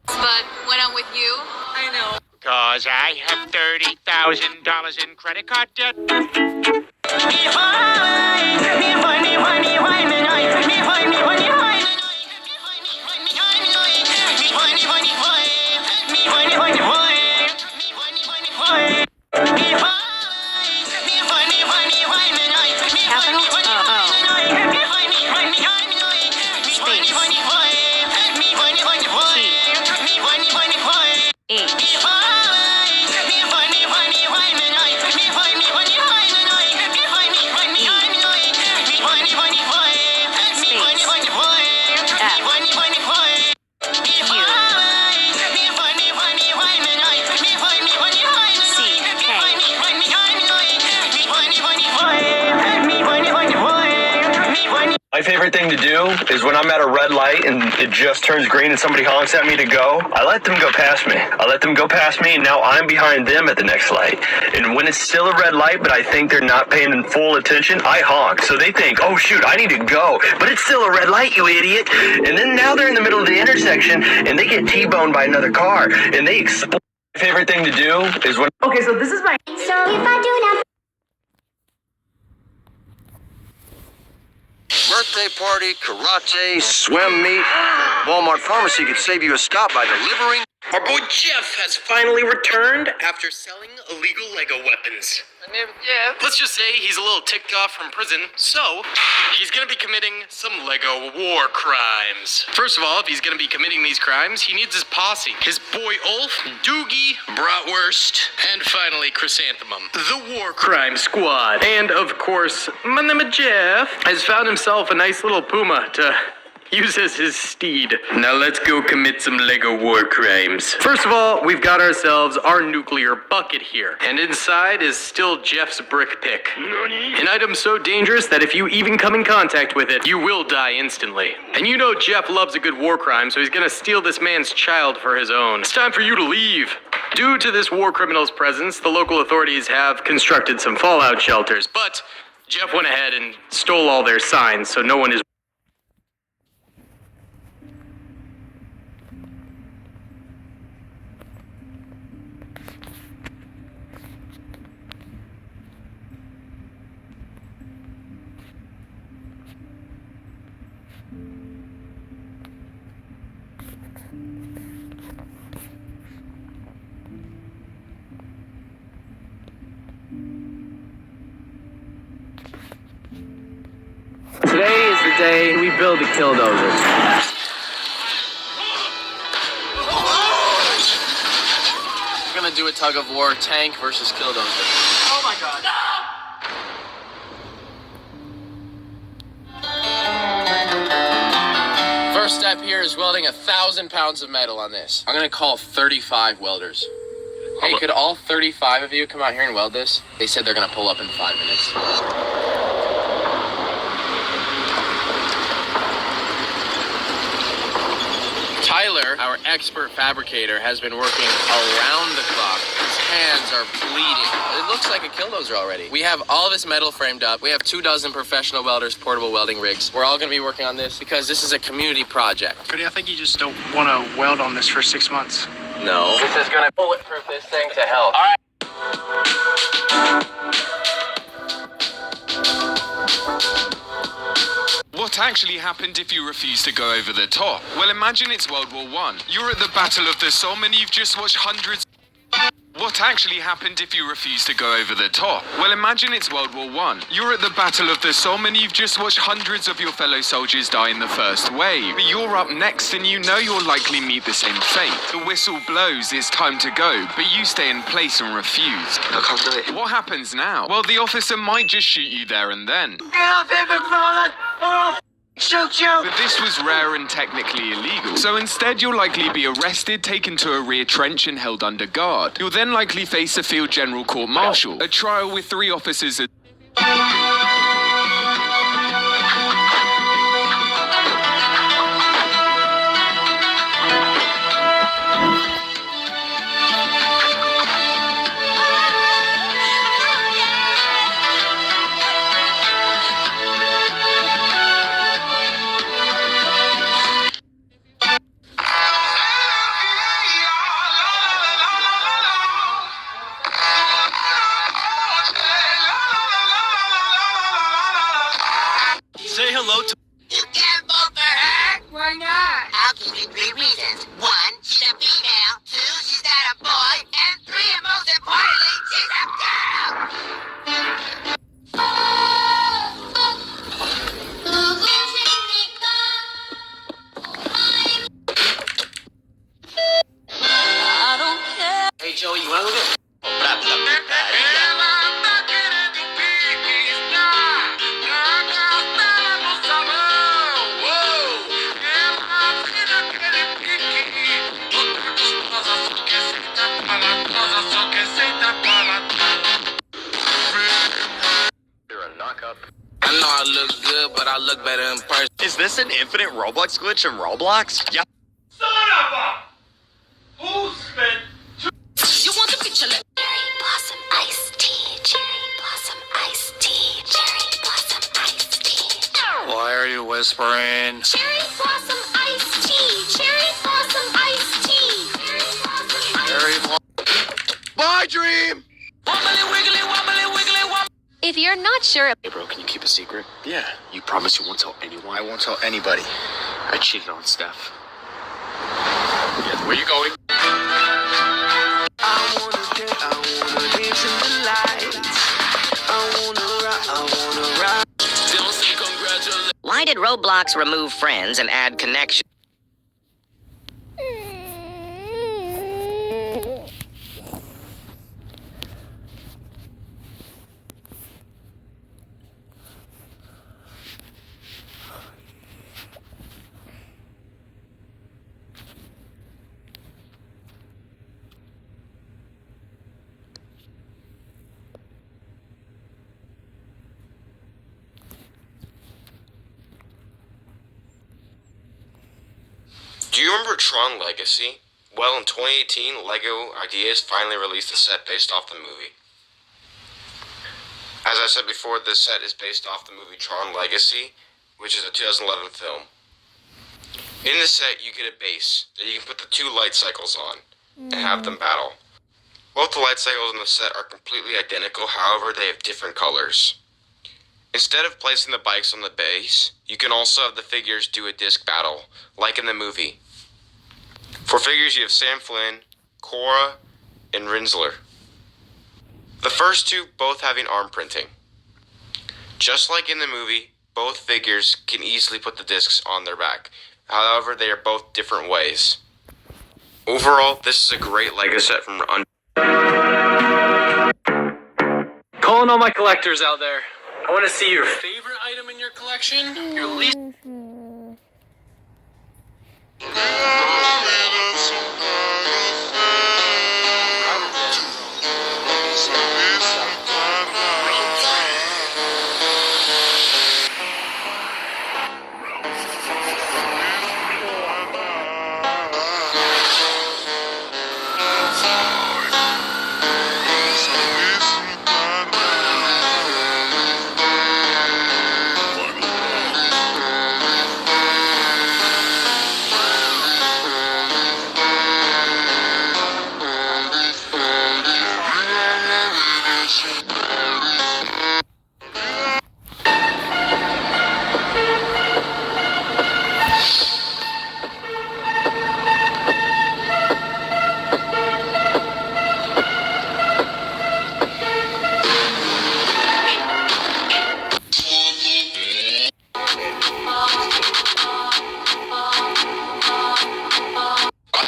But when I'm with you, I know. Cause I have $30,000 in credit card debt. My favorite thing to do is when I'm at a red light and it just turns green and somebody honks at me to go, I let them go past me. And now I'm behind them at the next light. And when it's still a red light, but I think they're not paying in full attention, I honk. So they think, oh shoot, I need to go. But it's still a red light, you idiot. And then now they're in the middle of the intersection and they get T-boned by another car and they explode. My favorite thing to do is when... Okay, so this is my... So if I do not... Birthday party, karate, swim meet. Walmart Pharmacy could save you a stop by delivering. Our boy Jeff has finally returned after selling illegal Lego weapons. Let's just say he's a little ticked off from prison, so he's gonna be committing some Lego war crimes. First of all, if he's gonna be committing these crimes, he needs his posse. His boy Ulf, Doogie, Bratwurst, and finally Chrysanthemum. The War Crime Squad. And of course, my name is Jeff has found himself a nice little puma to use as his steed. Now let's go commit some Lego war crimes. First of all, we've got ourselves our nuclear bucket here. And inside is still Jeff's brick pick. An item so dangerous that if you even come in contact with it, you will die instantly. And you know Jeff loves a good war crime, so he's gonna steal this man's child for his own. It's time for you to leave. Due to this war criminal's presence, the local authorities have constructed some fallout shelters, but Jeff went ahead and stole all their signs, so no one is... Today is the day we build a Killdozer. We're gonna do a tug of war, tank versus Killdozer. Oh my god. First step here is welding 1,000 pounds of metal on this. I'm gonna call 35 welders. Hey, could all 35 of you come out here and weld this? They said they're gonna pull up in 5 minutes. Tyler, our expert fabricator, has been working around the clock. His hands are bleeding. It looks like a Killdozer already. We have all this metal framed up. We have 24 professional welders, portable welding rigs. We're all going to be working on this because this is a community project. Cody, I think you just don't want to weld on this for 6 months. No. This is going to bulletproof this thing to hell. All right. What actually happened if you refuse to go over the top? Well, imagine it's World War I. You're at the Battle of the Somme and you've just watched hundreds... What actually happened if you refuse to go over the top? Well, imagine it's World War I. You're at the Battle of the Somme and you've just watched hundreds of your fellow soldiers die in the first wave. But you're up next and you know you'll likely meet the same fate. The whistle blows, it's time to go, but you stay in place and refuse. I can't do it. What happens now? Well, the officer might just shoot you there and then. But this was rare and technically illegal. So instead you'll likely be arrested, taken to a rear trench and held under guard. You'll then likely face a field general court-martial, a trial with 3 officers... secret 3 reasons. 1, she's a female. 2, she's not a boy. And 3, and most importantly, she's a girl. Hey, Joey, you wanna look at? I know I look good, but I look better in person. Is this an infinite Roblox glitch in Roblox? Yeah. You want the picture? Cherry blossom iced tea. Cherry blossom iced tea. Cherry blossom iced tea. Why are you whispering? Cherry blossom iced tea. Cherry blossom iced tea. Cherry blossom My dream! wobbly wiggly wobbly wiggly wobbly. If you're not sure, Hey, bro, can you keep a secret? Yeah, You promise you won't tell anyone? I won't tell anybody. I cheated on Steph. Yeah, where you going? why did Roblox remove friends and add connections? Do you remember Tron Legacy? Well, in 2018, LEGO Ideas finally released a set based off the movie. As I said before, this set is based off the movie Tron Legacy, which is a 2011 film. In the set, you get a base that you can put the 2 light cycles on and have them battle. Both the light cycles in the set are completely identical, however, they have different colors. Instead of placing the bikes on the base, you can also have the figures do a disc battle, like in the movie. For figures, you have Sam Flynn, Cora, and Rinsler. The first 2 both having arm printing. Just like in the movie, both figures can easily put the discs on their back. However, they are both different ways. Overall, this is a great LEGO set from Calling all my collectors out there. I want to see your favorite item in your collection, your least.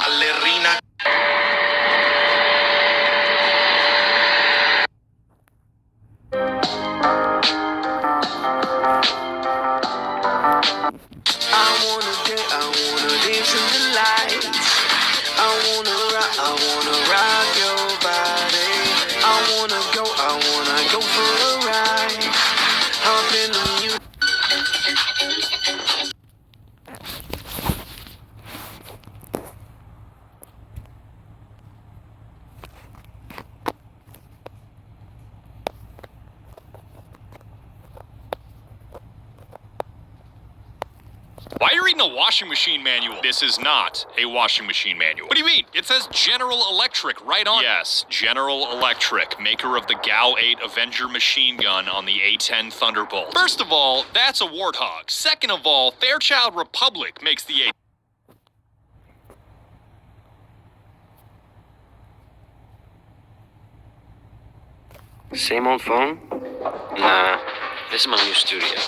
ballerina. Why are you reading a washing machine manual? This is not a washing machine manual. What do you mean? It says General Electric right on. Yes, General Electric, maker of the GAU-8 Avenger machine gun on the A-10 Thunderbolt. First of all, that's a Warthog. Second of all, Fairchild Republic makes the A... Same old phone? Nah, this is my new studio.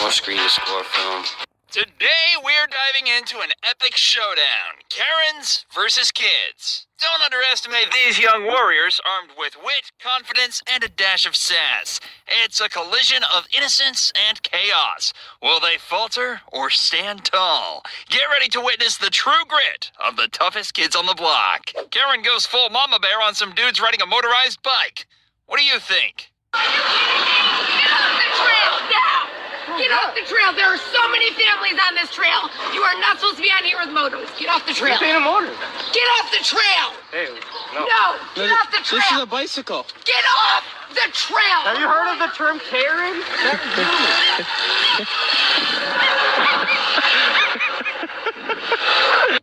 More screen to score film. Today, we're diving into an epic showdown. Karens versus kids. Don't underestimate these young warriors armed with wit, confidence, and a dash of sass. It's a collision of innocence and chaos. Will they falter or stand tall? Get ready to witness the true grit of the toughest kids on the block. Karen goes full mama bear on some dudes riding a motorized bike. What do you think? Get off the trail now! Get off the trail! There are so many families on this trail! You are not supposed to be on here with motos. Get off the trail! This ain't a motor. Get off the trail! Hey, No! Get off the trail! This is a bicycle. Get off the trail! Have you heard of the term Karen?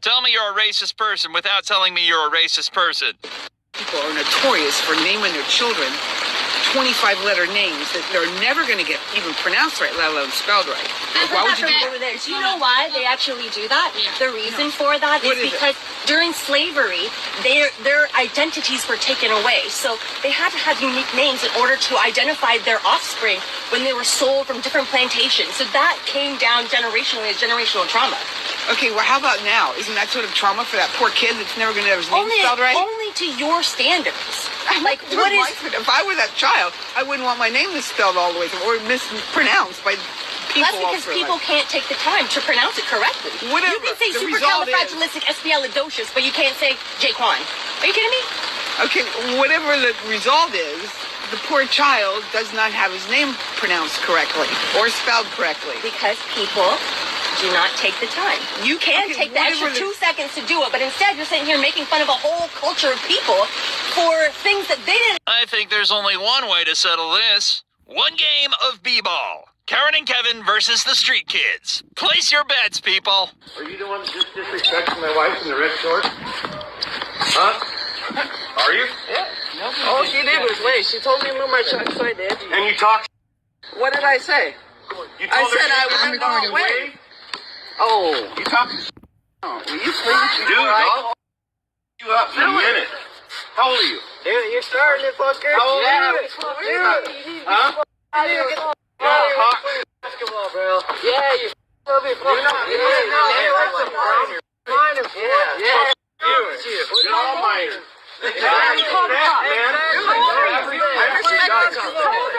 Tell me you're a racist person without telling me you're a racist person. People are notorious for naming their children 25-letter names that they're never going to get even pronounced right, let alone spelled right. Why would you do that? Do you know why they actually do that? The reason for that is because during slavery, their identities were taken away. So they had to have unique names in order to identify their offspring when they were sold from different plantations. So that came down generationally as generational trauma. Okay, well, how about now? Isn't that sort of trauma for that poor kid that's never going to have his name spelled right? Only to your standards. Like, what is... If I were that child, I wouldn't want my name spelled all the way through or mispronounced by people. That's because people can't take the time to pronounce it correctly. Whatever. You can say The result supercalifragilisticexpialidocious, but you can't say Jaquan. Are you kidding me? Okay, whatever the result is, the poor child does not have his name pronounced correctly or spelled correctly. Because people do not take the time. You can take the extra 2 seconds to do it, but instead you're sitting here making fun of a whole culture of people for things that they didn't. I think there's only one way to settle this. One game of b-ball. Karen and Kevin versus the street kids. Place your bets, people. Are you the one just disrespecting my wife in the red shorts? Huh? Are you? Yeah. All she did was wait. She told me to move my truck, so I did. And you talk. What did I say? You told her I went all the way. Oh. You talking. Will you please? Dude, I'll you up in a minute. How old are you? Dude, you're starting it, fucker. How old are you? Dude. Huh? Basketball, bro. Yeah, you love it. You're all minor.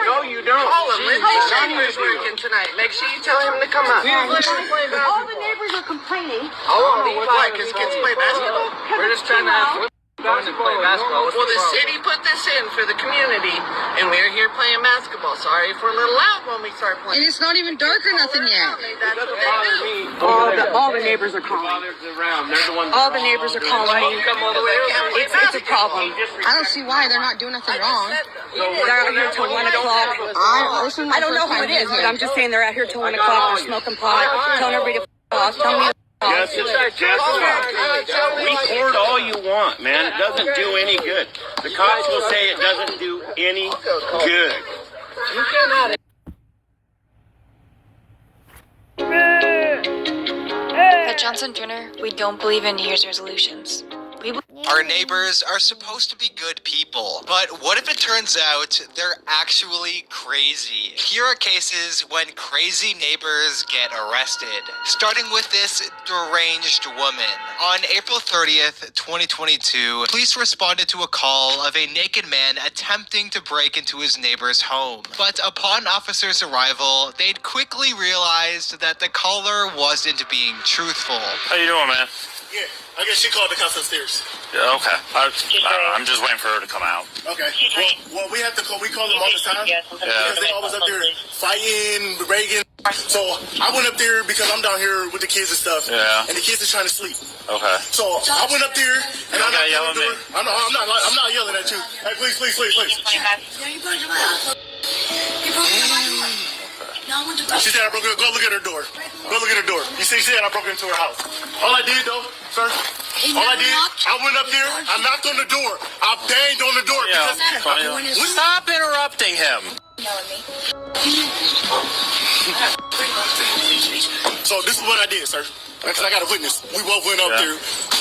No, you don't. Lindsay's working tonight. Make sure you tell him to come up. All the neighbors are complaining. Oh, why? Because kids play basketball? We're just trying to have fun and play basketball. Well, the city put this in for the community, and we're here playing basketball. Sorry if we're a little loud when we start playing. And it's not even dark or nothing yet. That's what they do. All the neighbors are calling. All the neighbors are calling me. It's a problem. I don't see why. They're not doing nothing wrong. They're out here till 1 o'clock. I don't know who it is, but I'm just saying they're out here till 1 o'clock. They're smoking pot, telling everybody to off, telling me to Jessica, we record all you want, man. It doesn't do any good. The cops will say it doesn't do any good. At Johnson Turner, we don't believe in New Year's resolutions. Our neighbors are supposed to be good people, but what if it turns out they're actually crazy? Here are cases when crazy neighbors get arrested, starting with this deranged woman. On April 30th, 2022, police responded to a call of a naked man attempting to break into his neighbor's home. But upon officers' arrival, they'd quickly realized that the caller wasn't being truthful. How you doing, man? Yeah, I guess she called the cops upstairs. Yeah, okay. I'm just waiting for her to come out. Okay. Well, we have to call. We call them all the time because they always up there fighting, Reagan. So I went up there because I'm down here with the kids and stuff. Yeah. And the kids are trying to sleep. Okay. So I went up there and I'm not yelling at me. I'm not yelling at you. Hey, please. She said I broke it. Go look at her door. You see, she said I broke into her house. All I did, though, sir, I went up there, I knocked on the door, I banged on the door. Yeah, stop interrupting him. So this is what I did, sir. Because I got a witness. We both went up there.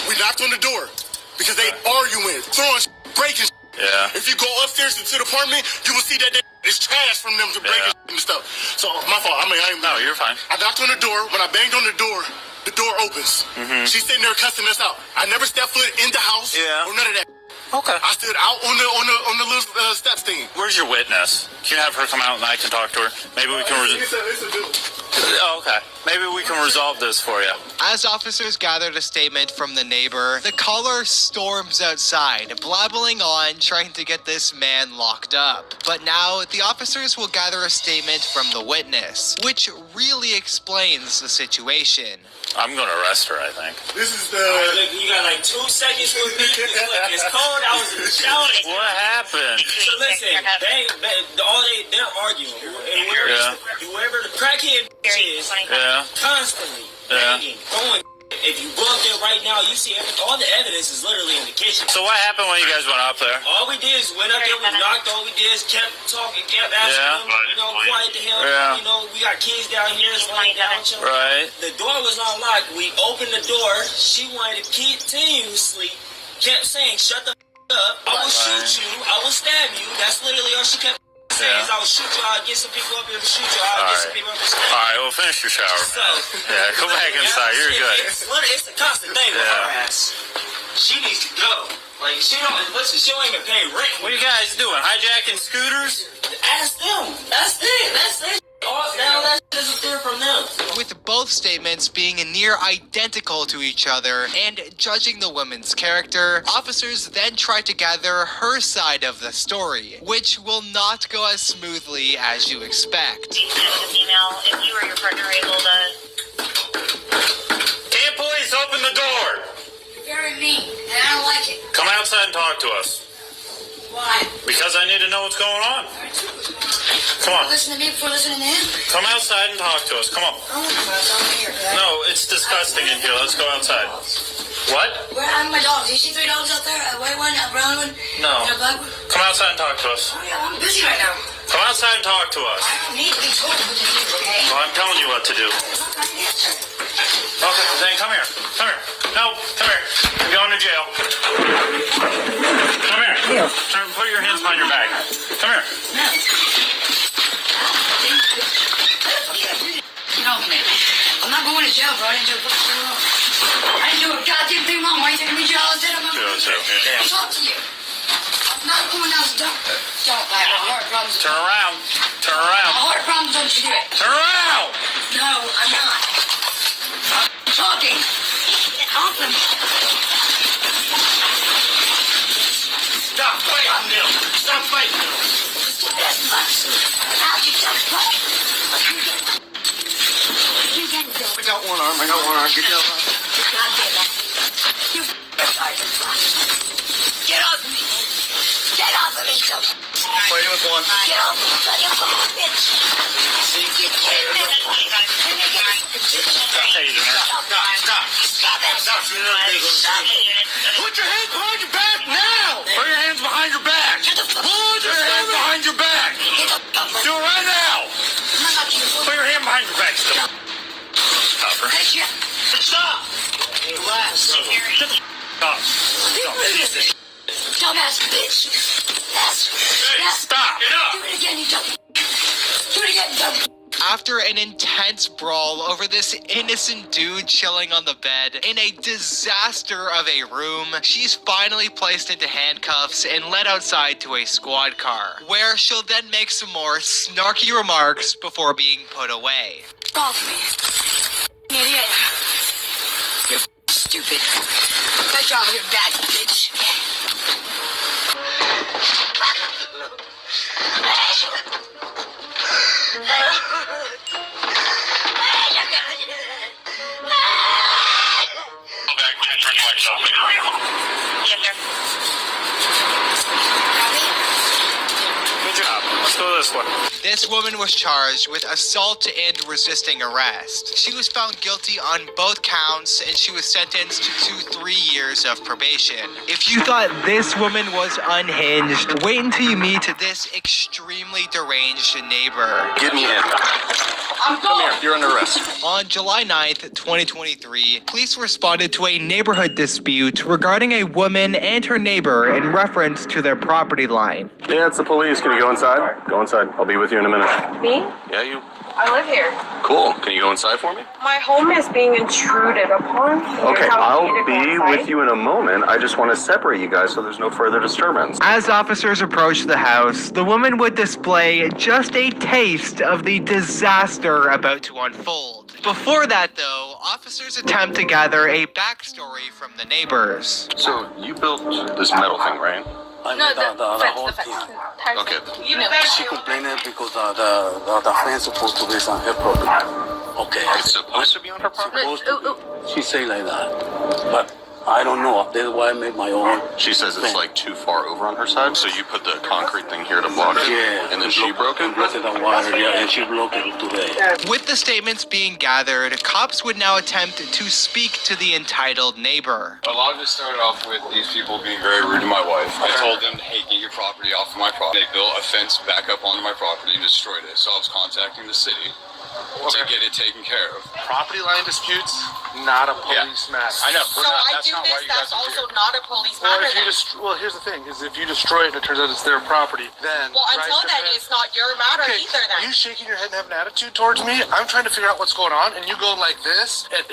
We knocked on the door because they arguing, throwing, breaking. Yeah. If you go upstairs to the apartment, you will see that it's trash from them to break and stuff. So my fault. I ain't. No, you're fine. I knocked on the door. When I banged on the door opens. She's sitting there cussing us out. I never stepped foot in the house or none of that. Okay. I stood out on the little steps thing. Where's your witness? Can you have her come out and I can talk to her? Maybe we can. It's a dude. Oh, okay. Maybe we can resolve this for you. As officers gathered a statement from the neighbor, the caller storms outside, blabbling on, trying to get this man locked up. But now, the officers will gather a statement from the witness, which really explains the situation. I'm gonna arrest her, I think. This is the. You got like 2 seconds for me. It's cold. I was shouting. What happened? So listen, they're arguing. And whoever the crackhead is, constantly banging, going. If you go up there right now, you see all the evidence is literally in the kitchen. So what happened when you guys went up there? All we did is went up there, we knocked, all we did is kept talking, kept asking them, quiet the hell, we got kids down here, it's laying down. Right. The door was not locked. We opened the door. She wanted to continue to sleep. Kept saying, shut the up. I will shoot you. I will stab you. That's literally all she kept saying. I will shoot you. I'll get some people up here to shoot you. I'll get some people up here to stab you. Alright, well, finish your shower. So, go back inside. You're good. It's a constant thing with her ass. She needs to go. Like, she don't even pay rent. What are you guys doing? Hijacking scooters? Ask them. That's it. That's it. All that shit is clear from them. With both statements being near identical to each other and judging the woman's character, officers then try to gather her side of the story, which will not go as smoothly as you expect. If you or your partner are able to. Can police open the door? You're very mean, and I don't like it. Come outside and talk to us. Why? Because I need to know what's going on. Come on. Listen to me before listening to him. Come outside and talk to us. Come on. I don't want to come outside here. No, it's disgusting in here. Let's go outside. What? Where are my dogs? You see 3 dogs out there? A white one, a brown one, No. and a black one? Come outside and talk to us. Oh, yeah, I'm busy right now. Come outside and talk to us. I don't need to be told what to do, okay? Well, I'm telling you what to do. That's not an answer. Okay, then come here. Come here. No, come here. You're going to jail. Come here. Put your hands behind your back. Come here. Get off me. I'm not going to jail, bro. I didn't do a fucking thing wrong. I didn't do a goddamn thing wrong. Why are you taking me to jail? I was dead. I'm not going to talk to you. I'm not going out. Don't. I have heart problems. Turn around. Turn around. Heart problems. Don't you do it. Turn around. No, I'm not. I'm talking. Get off of me. Stop fighting them. Stop fighting them. That's much. How'd you just play? You get it. I got one arm. Get down. Goddamn it. You Sergeant Fox. Get off of me. Get off of me, Joe. Fighting with one. Get off of me, you fucking bitch. Get Put your hands behind your back now! Put your hands behind your back. Put your hands behind your back! Do it right now. Put your hand behind your back. Stop. Stop! Relax. Stop. Dumbass bitch. Yes. Stop. Get up. Do it again, you dumb. Do it again, dumb. After an intense brawl over this innocent dude chilling on the bed in a disaster of a room, she's finally placed into handcuffs and led outside to a squad car, where she'll then make some more snarky remarks before being put away. Off me. Idiot. You're stupid. Get you off your back, bitch. Good job. Let's go this way. This woman was charged with assault and resisting arrest. She was found guilty on both counts and she was sentenced to 3 years of probation. If you thought this woman was unhinged, wait until you meet this extremely deranged neighbor. Get me in. I'm going. You're under arrest. On July 9th, 2023, police responded to a neighborhood dispute regarding a woman and her neighbor in reference to their property line. Yeah, it's the police. Can you go inside? Go inside. I'll be with you in a minute. Me? Yeah, you. I live here. Cool. Can you go inside for me? My home is being intruded upon. Okay, I'll be with you in a moment. I just want to separate you guys so there's no further disturbance. As officers approached the house, the woman would display just a taste of the disaster about to unfold. Before that, though, officers attempt to gather a backstory from the neighbors. So, you built this metal thing, right? No, the whole thing. Okay. She complained because the fence supposed to be on her property. Okay. It's supposed to be on her property? She say like that, but I don't know. That's why I made my own. She says it's like too far over on her side, so you put the concrete thing here to block it? Yeah. And then she broke it? Broke the water, yeah, and she broke it today. With the statements being gathered, cops would now attempt to speak to the entitled neighbor. A lot of it started off with these people being very rude to my wife. I told them, hey, get your property off of my property. They built a fence back up onto my property and destroyed it. So I was contacting the city to get it taken care of. Property line disputes, not a police matter. I know. So I do this, that's also not a police matter then. Well, here's the thing: is if you destroy it and it turns out it's their property, then Well, until then, it's not your matter either then. You shaking your head and have an attitude towards me. I'm trying to figure out what's going on, and you go like this and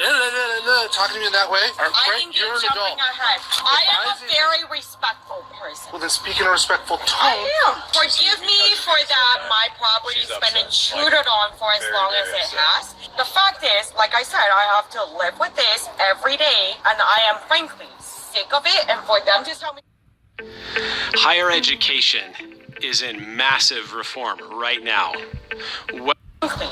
talking to me in that way. I think you're jumping ahead. I am a very respectful person. Well, then speak in a respectful tone. I am. Forgive me for that. My property's been intruded on for as long as it has. The fact is, like I said, I have to live with this every day, and I am frankly sick of it. And for them to tell me. Higher education is in massive reform right now.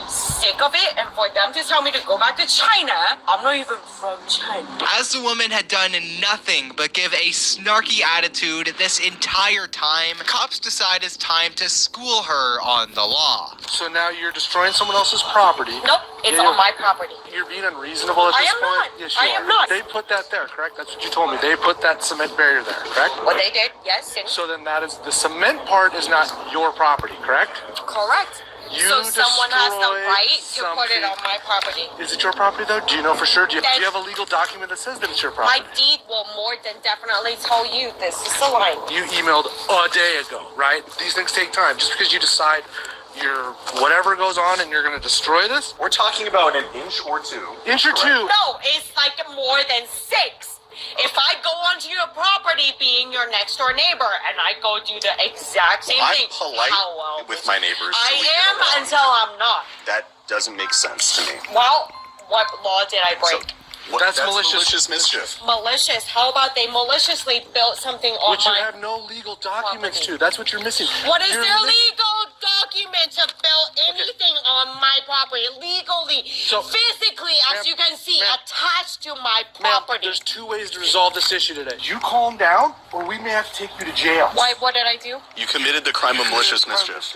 Sick of it, and for them to tell me to go back to China, I'm not even from China. As the woman had done nothing but give a snarky attitude this entire time, cops decide it's time to school her on the law. So now you're destroying someone else's property. Nope, it's on my property. You're being unreasonable at this point. Not. Yes, I you am are. not. They put that there, correct? That's what you told me. They put that cement barrier there, correct? What they did, yes. So then that is the cement part is not your property, correct? Correct. So someone has the right to put it on my property. Is it your property though? Do you know for sure? Do you have a legal document that says that it's your property? My deed will more than definitely tell you this is the line. You emailed a day ago, right? These things take time. Just because you decide your whatever goes on and you're going to destroy this? We're talking about an inch or two. Inch or two? No, it's like more than 6. If I go onto your property being your next door neighbor and I go do the exact same thing. I'm polite with my neighbors. I am until I'm not. That doesn't make sense to me. Well, what law did I break? That's malicious mischief. Malicious. How about they maliciously built something on Which you my have no legal documents to. That's what you're missing. What is their legal document to build anything on my property? Legally, physically, as you can see, attached to my property. There's 2 ways to resolve this issue today. You calm down, or we may have to take you to jail. Why? What did I do? You committed the crime of malicious mischief.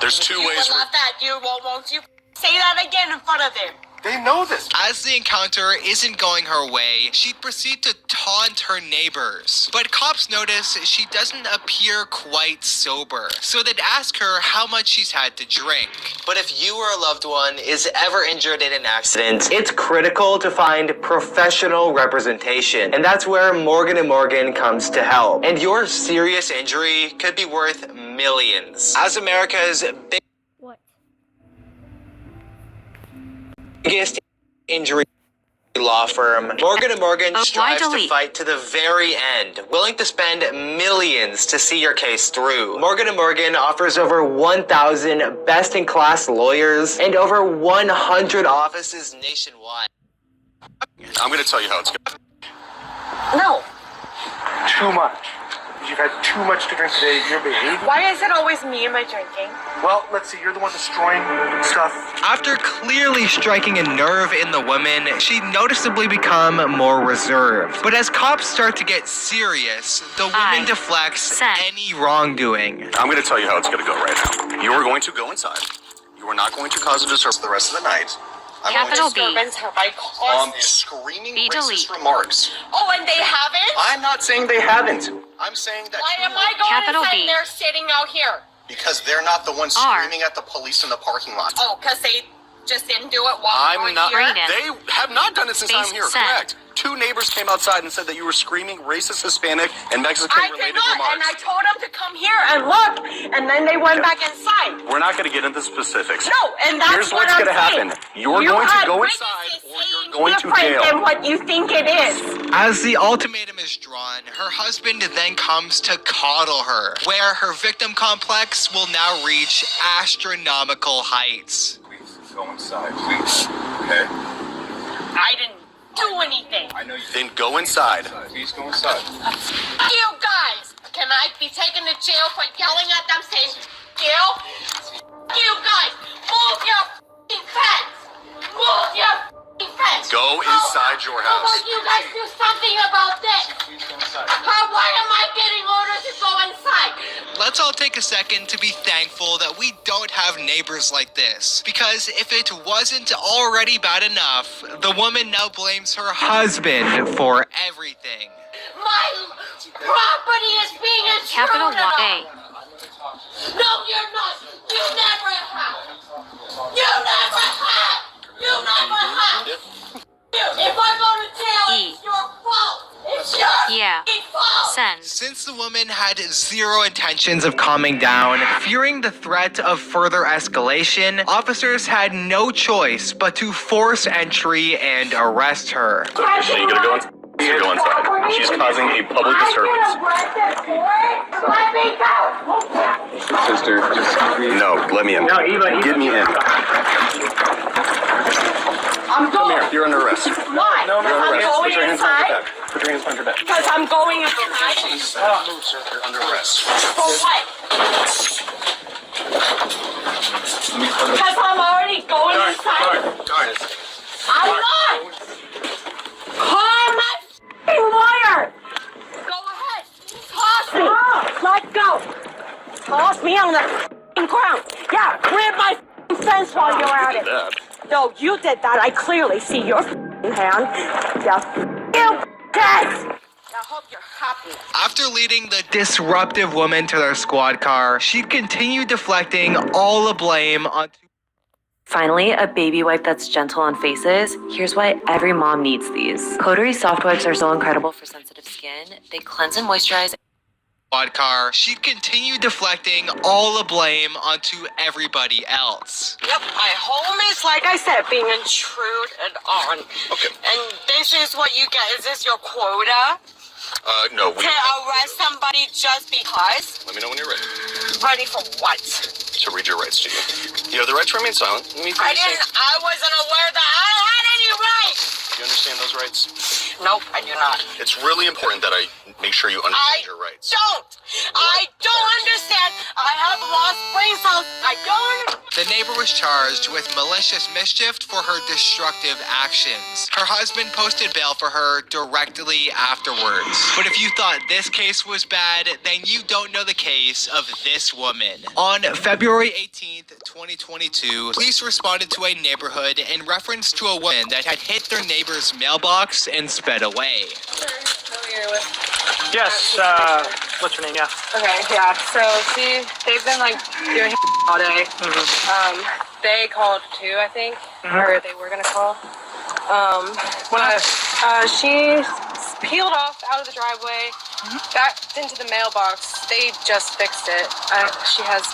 There's 2 You ways. will love that. You won't you say that again in front of them? They know this. As the encounter isn't going her way, she'd proceed to taunt her neighbors. But cops notice she doesn't appear quite sober, so they'd ask her how much she's had to drink. But if you or a loved one is ever injured in an accident, it's critical to find professional representation. And that's where Morgan & Morgan comes to help. And your serious injury could be worth millions. As America's biggest injury law firm, Morgan & Morgan strives to fight to the very end, willing to spend millions to see your case through. Morgan & Morgan offers over 1,000 best-in-class lawyers and over 100 offices nationwide. I'm going to tell you how it's going. No. Too much. You've had too much to drink today. Your behavior. Why is it always me and my drinking? Well, let's see. You're the one destroying stuff. After clearly striking a nerve in the woman, she noticeably become more reserved. But as cops start to get serious, the woman deflects any wrongdoing. I'm going to tell you how it's going to go right now. You are going to go inside. You are not going to cause a disturbance the rest of the night. Capital B. Have I caused screaming racist remarks. Oh, and they haven't? I'm not saying they haven't. I'm saying that. Why am I going inside and they're sitting out here? Because they're not the ones screaming at the police in the parking lot. Oh, because they just didn't do it while you were I'm not. here? They have not done it since I'm here. Send. Correct. 2 neighbors came outside and said that you were screaming racist, Hispanic, and I Mexican-related did not, remarks. and I told them to come here and look, and then they went back inside. We're not going to get into specifics. No, and that's Here's what what's I'm gonna saying. happen. You're going to go inside, or you're going to Different jail. than what you think it is. As the ultimatum is drawn, her husband then comes to coddle her, where her victim complex will now reach astronomical heights. Please go inside, please. Okay. I didn't do anything. I know you. Then go inside. Please go inside. You guys, can I be taken to jail for yelling at them saying, you guys, move your f***ing fence. Move your f***ing fence. Go inside your How house. about you guys do something about this? Please go inside. Why am I getting orders to go inside? Let's all take a second to be thankful that we don't have neighbors like this. Because if it wasn't already bad enough, the woman now blames her husband for everything. My property is being intruded Capital on. Y. No, you're not. You never have. You never have. You never have. If I go to jail, it's your fault. It's your fault. Send. Since the woman had zero intentions of calming down, fearing the threat of further escalation, officers had no choice but to force entry and arrest her. So you gotta go inside. You go inside. She's causing a public disturbance. Let me go. Sister, just no. Let me in. No, Eva, get me in. I'm Come going. here. You're under arrest. Why? You're under I'm arrest. going Put your hands behind your inside. back. Put your hands behind your back. Because I'm going inside. Move, sir. You're under arrest. For what? Because I'm already going inside. Darn. I'm not. Call my f***ing lawyer. Go ahead. Toss me. Let's go. Toss me on the f***ing ground. Yeah, grab my f***ing fence while you're at it. No, you did that. I clearly see your f***ing hand. Yeah, you dead. I hope you're happy. After leading the disruptive woman to their squad car, she continued deflecting all the blame onto. Finally, a baby wipe that's gentle on faces. Here's why every mom needs these. Coterie soft wipes are so incredible for sensitive skin. They cleanse and moisturize. Squad car, she continued deflecting all the blame onto everybody else. Yep, my home is, like I said, being intruded on. Okay. And this is what you get. Is this your quota? No. To arrest somebody just because? Let me know when you're ready. Ready for what? To read your rights to you. You have the right to remain silent. Let me I wasn't aware that I had any rights. Do you understand those rights? Nope, I do not. It's really important that I make sure you understand your rights. I don't understand. I have lost brain cells. I don't. The neighbor was charged with malicious mischief for her destructive actions. Her husband posted bail for her directly afterwards. But if you thought this case was bad, then you don't know the case of this woman. On February 18th, 2022, police responded to a neighborhood in reference to a woman that had hit their neighbor's mailbox and sped away. Yes, what's her name? Yeah. Okay, yeah. So they've been like doing all day. They called too, I think, or they were gonna call. She peeled off out of the driveway, back into the mailbox. They just fixed it. She has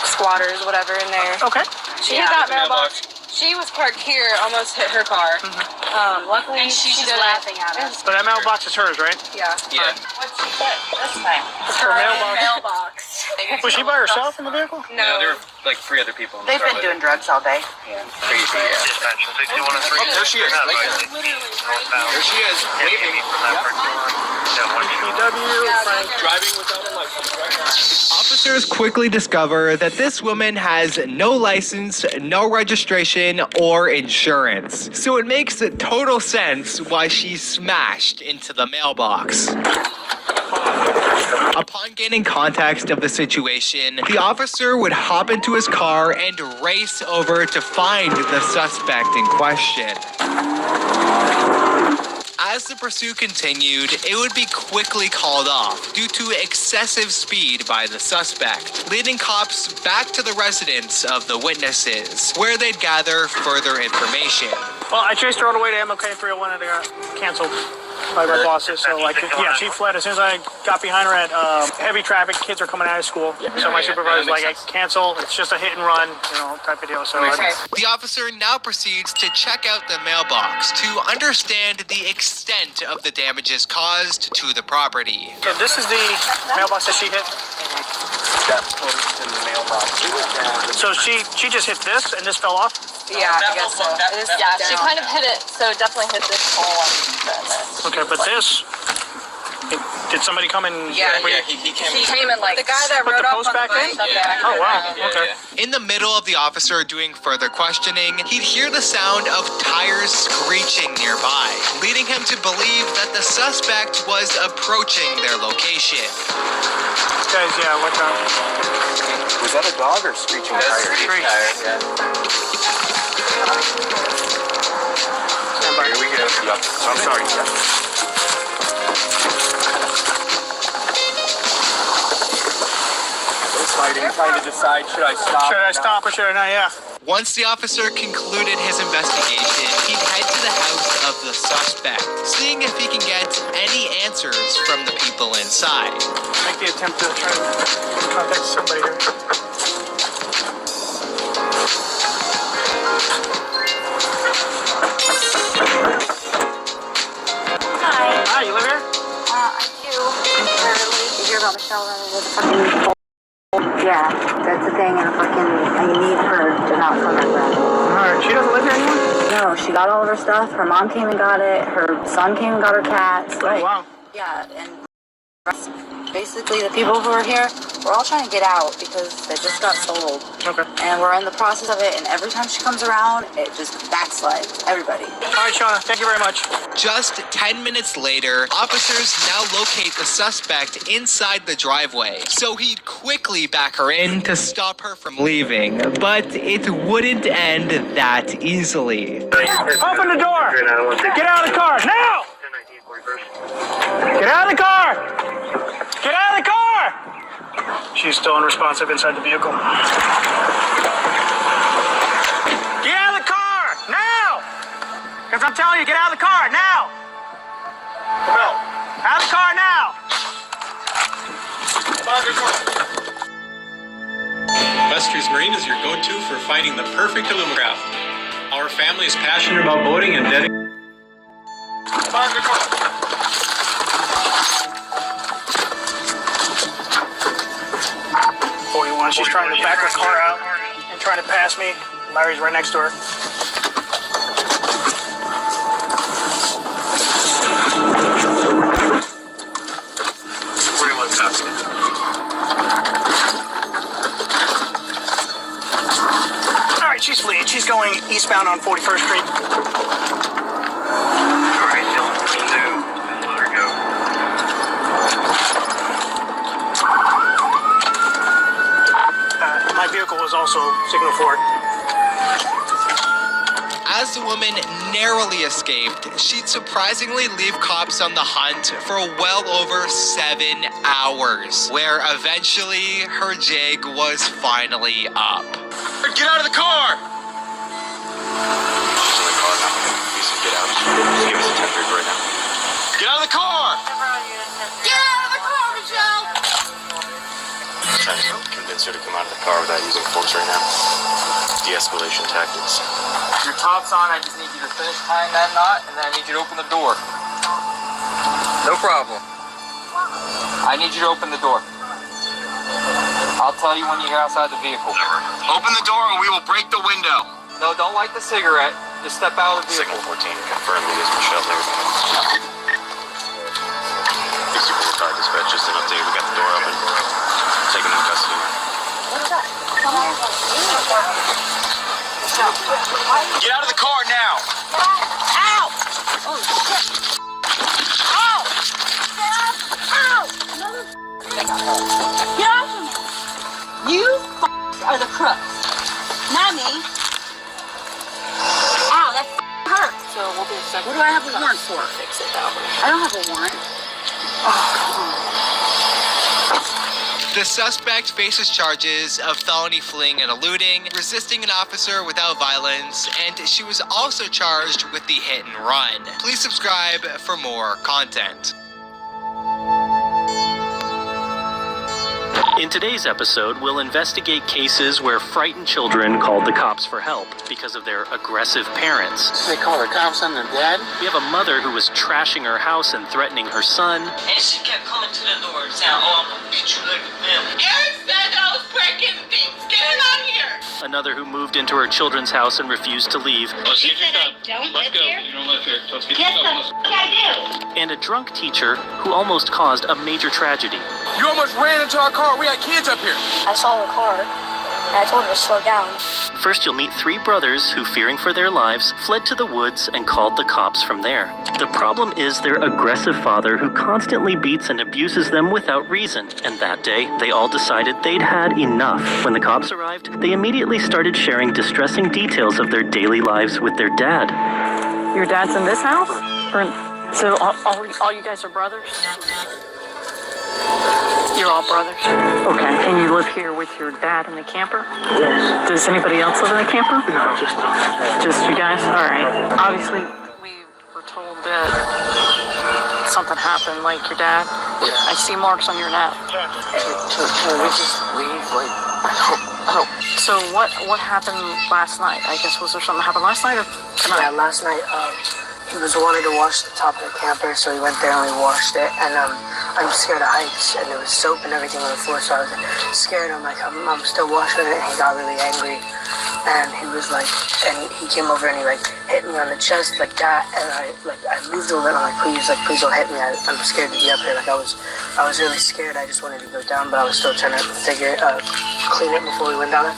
squatters, whatever, in there. Okay. She hit that mailbox. She was parked here, almost hit her car. Luckily, And she's just didn't. laughing at us. But that mailbox is hers, right? Yeah. Yeah. What's she get this time? It's her mailbox. Mailbox. Was she by herself in the vehicle? No. there were like 3 other people. They've been doing drugs all day. Crazy. There she is. Right there. There she is. Waving. Driving without a license. Officers quickly discover that this woman has no license, no registration, or insurance. So it makes total sense why she smashed into the mailbox. Upon gaining context of the situation, the officer would hop into his car and race over to find the suspect in question. As the pursuit continued, it would be quickly called off due to excessive speed by the suspect, leading cops back to the residence of the witnesses, where they'd gather further information. Well, I chased her all the way to MLK 301 and it got canceled by my bosses. So, like, yeah, she fled as soon as I got behind her at heavy traffic. Kids are coming out of school. So my supervisor's like, cancel. It's just a hit and run, you know, type of deal. So the officer now proceeds to check out the mailbox to understand the extent of the damages caused to the property. So this is the mailbox that she hit. So she just hit this and this fell off? Yeah, I guess so. Yeah, she kind of hit it, so definitely hit this hole and this. Okay, but this, did somebody come and... Yeah, he came in like... The guy that put rode the up post on back the in? bike. Oh, wow, okay. In the middle of the officer doing further questioning, he'd hear the sound of tires screeching nearby, leading him to believe that the suspect was approaching their location. Guys, yeah, watch out. Was that a dog or screeching tires? Tires, yeah. Here we go. Yep. I'm sorry. Trying to decide, should I stop? Should I stop or should I not? Yeah. Once the officer concluded his investigation, he'd head to the house of the suspect, seeing if he can get any answers from the people inside. Make the attempt to try to contact somebody here. Hi, you live here? I do. You hear about Michelle running with the fucking... Yeah, that's the thing, and I need her to not come at that. Alright, she doesn't live here anymore? No, she got all of her stuff. Her mom came and got it. Her son came and got her cats. Oh, wow. Yeah, and basically the people who are here, we're all trying to get out because they just got sold. Okay. And we're in the process of it, and every time she comes around, it just backslides. Everybody. Alright, Shauna, thank you very much. Just 10 minutes later, officers now locate the suspect inside the driveway, so he'd quickly back her in to stop her from leaving, but it wouldn't end that easily. Open the door! Get out of the car, now! Get out of the car! Get out of the car! She's still unresponsive inside the vehicle. Get out of the car! Now! Because I'm telling you, get out of the car, now! No. Out of the car, now! Westers Marine is your go-to for finding the perfect aluminum. Our family is passionate about boating and dedicated. 41, she's trying to back her car out and trying to pass me. Larry's right next to her. All right, she's fleeing. She's going eastbound on 41st Street. All right, Dylan, pursue. Let her go. My vehicle was also signal for it. As the woman narrowly escaped, she'd surprisingly leave cops on the hunt for well over 7 hours, where eventually her jig was finally up. Get out of the car! Get out of the car! Get out of the car, Michelle! I'm trying to convince her to come out of the car without using force right now. De-escalation tactics. Your top's on, I just need you to finish tying that knot, and then I need you to open the door. No problem. I need you to open the door. I'll tell you when you're outside the vehicle. Open the door and we will break the window. No, don't light the cigarette. Just step out of the vehicle. Signal 14, confirm it is Michelle there. Car dispatch, just an update. We got the door open. Taking into custody. Get out of the car now! Ow! Oh, shit! Ow! Ow! Get off him! You are the crooks, not me. Ow, that hurt. So we'll be What do I have a warrant for? Fix it though. I don't have a warrant. The suspect faces charges of felony fleeing and eluding, resisting an officer without violence, and she was also charged with the hit and run. Please subscribe for more content. In today's episode, we'll investigate cases where frightened children called the cops for help because of their aggressive parents. They call the cops on their dad? We have a mother who was trashing her house and threatening her son. And she kept coming to the door saying, oh, I'm gonna beat you like a family. Eric said I was breaking things. Get it out here. Another who moved into her children's house and refused to leave. She said I don't live here. You don't live here. Let's get Yes, the f*** I do. And a drunk teacher who almost caused a major tragedy. You almost ran into our car. We had kids up here. I saw the car, and I told her to slow down. First, you'll meet three brothers who, fearing for their lives, fled to the woods and called the cops from there. The problem is their aggressive father who constantly beats and abuses them without reason. And that day, they all decided they'd had enough. When the cops arrived, they immediately started sharing distressing details of their daily lives with their dad. Your dad's in this house? So all you guys are brothers? You're all brothers? Okay. And you live here with your dad in the camper? Yes. Does anybody else live in the camper? No, just us. Just you guys? All right. Obviously, we were told that something happened, like your dad. Yeah. I see marks on your neck. Can we just leave? Like, I don't. So what happened last night? I guess, was there something that happened last night or tonight? Yeah, last night, he was wanting to wash the top of the camper, so he went there and we washed it. And I'm scared of heights, and there was soap and everything on the floor, so I was scared. I'm like, I'm still washing it, and he got really angry. And he was like, and he came over and he like hit me on the chest like that, and I moved a little. I'm like, please don't hit me. I'm scared to be up here. Like I was really scared. I just wanted to go down, but I was still trying to clean it before we went down there.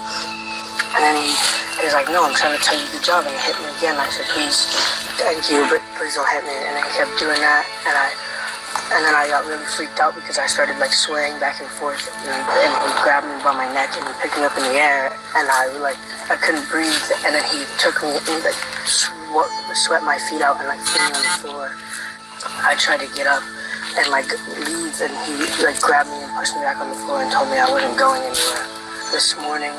And then he was like, no, I'm trying to tell you good job, and he hit me again. I said, please, thank you, but please don't hit me. And then he kept doing that, and then I got really freaked out because I started like swaying back and forth, and he grabbed me by my neck and he picked me up in the air, and I couldn't breathe, and then he took me and he like sweat my feet out and like threw me on the floor. I tried to get up and like leave, and he like grabbed me and pushed me back on the floor and told me I wasn't going anywhere. This morning,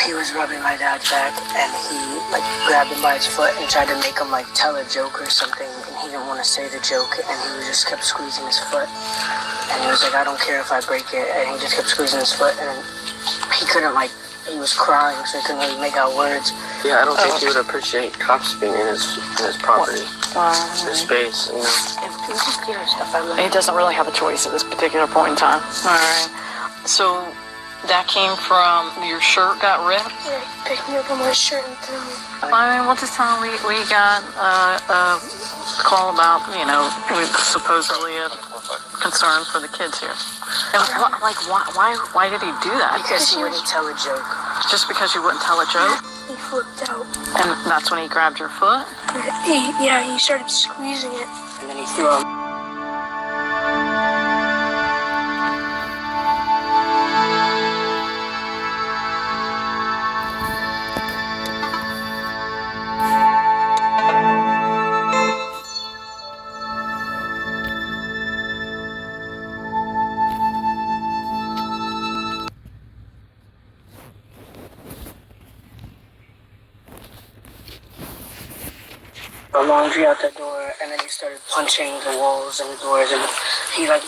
he was rubbing my dad's back, and he like grabbed him by his foot and tried to make him like tell a joke or something, and he didn't want to say the joke, and he just kept squeezing his foot, and he was like, I don't care if I break it, and he just kept squeezing his foot, and then he couldn't like, he was crying, so he couldn't really make out words. Yeah, I don't think he would appreciate cops being in his property, his space, you know. He doesn't really have a choice at this particular point in time. All right. So that came from your shirt got ripped? Yeah, he picked me up on my shirt and threw me. I mean, what's this time we got a call about, supposedly a concern for the kids here. And why did he do that? Because he wouldn't tell a joke. Just because you wouldn't tell a joke? He flipped out. And that's when he grabbed your foot? He started squeezing it. And then he threw him. Laundry out the door, and then he started punching the walls and the doors, and he like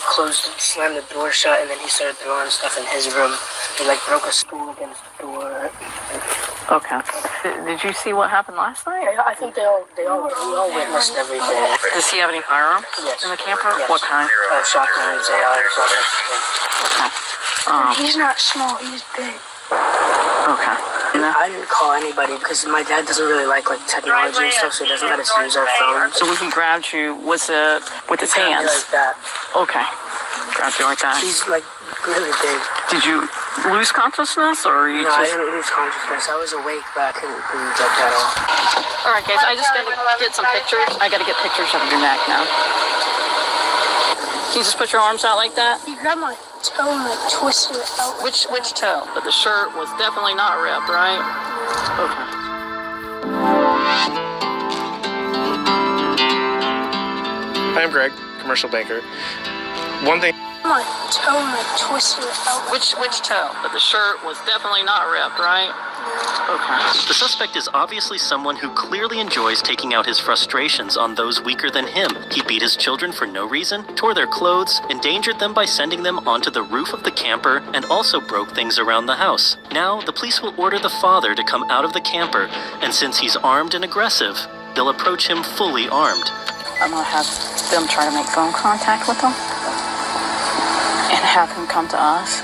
slammed the door shut, and then he started throwing stuff in his room. He like broke a stool against the door. Okay. Did you see what happened last night? I think we all witnessed everything. Does he have any firearms Yes. in the camper? Yes. What kind? Shotguns, ARs, all that stuff. He's not small, he's big. Okay. I didn't call anybody because my dad doesn't really like technology and stuff, so he doesn't let us use our phones. So when he grabbed you, was it with his hands? Like that. Okay. Grabbed you like that. He's like really big. Did you lose consciousness, or you No, just? I didn't lose consciousness. I was awake, but I couldn't breathe like that at all. All right, guys. I just gotta get some pictures. I gotta get pictures of your neck now. Can you just put your arms out like that? He grabbed my toe and twisted it out. Which toe? But the shirt was definitely not ripped, right? Okay. Hi, I'm Greg, commercial banker. One thing. My toe twisted out. Which toe? But the shirt was definitely not ripped, right? Okay. The suspect is obviously someone who clearly enjoys taking out his frustrations on those weaker than him. He beat his children for no reason, tore their clothes, endangered them by sending them onto the roof of the camper, and also broke things around the house. Now, the police will order the father to come out of the camper, and since he's armed and aggressive, they'll approach him fully armed. I'm gonna have them try to make phone contact with him and have him come to us.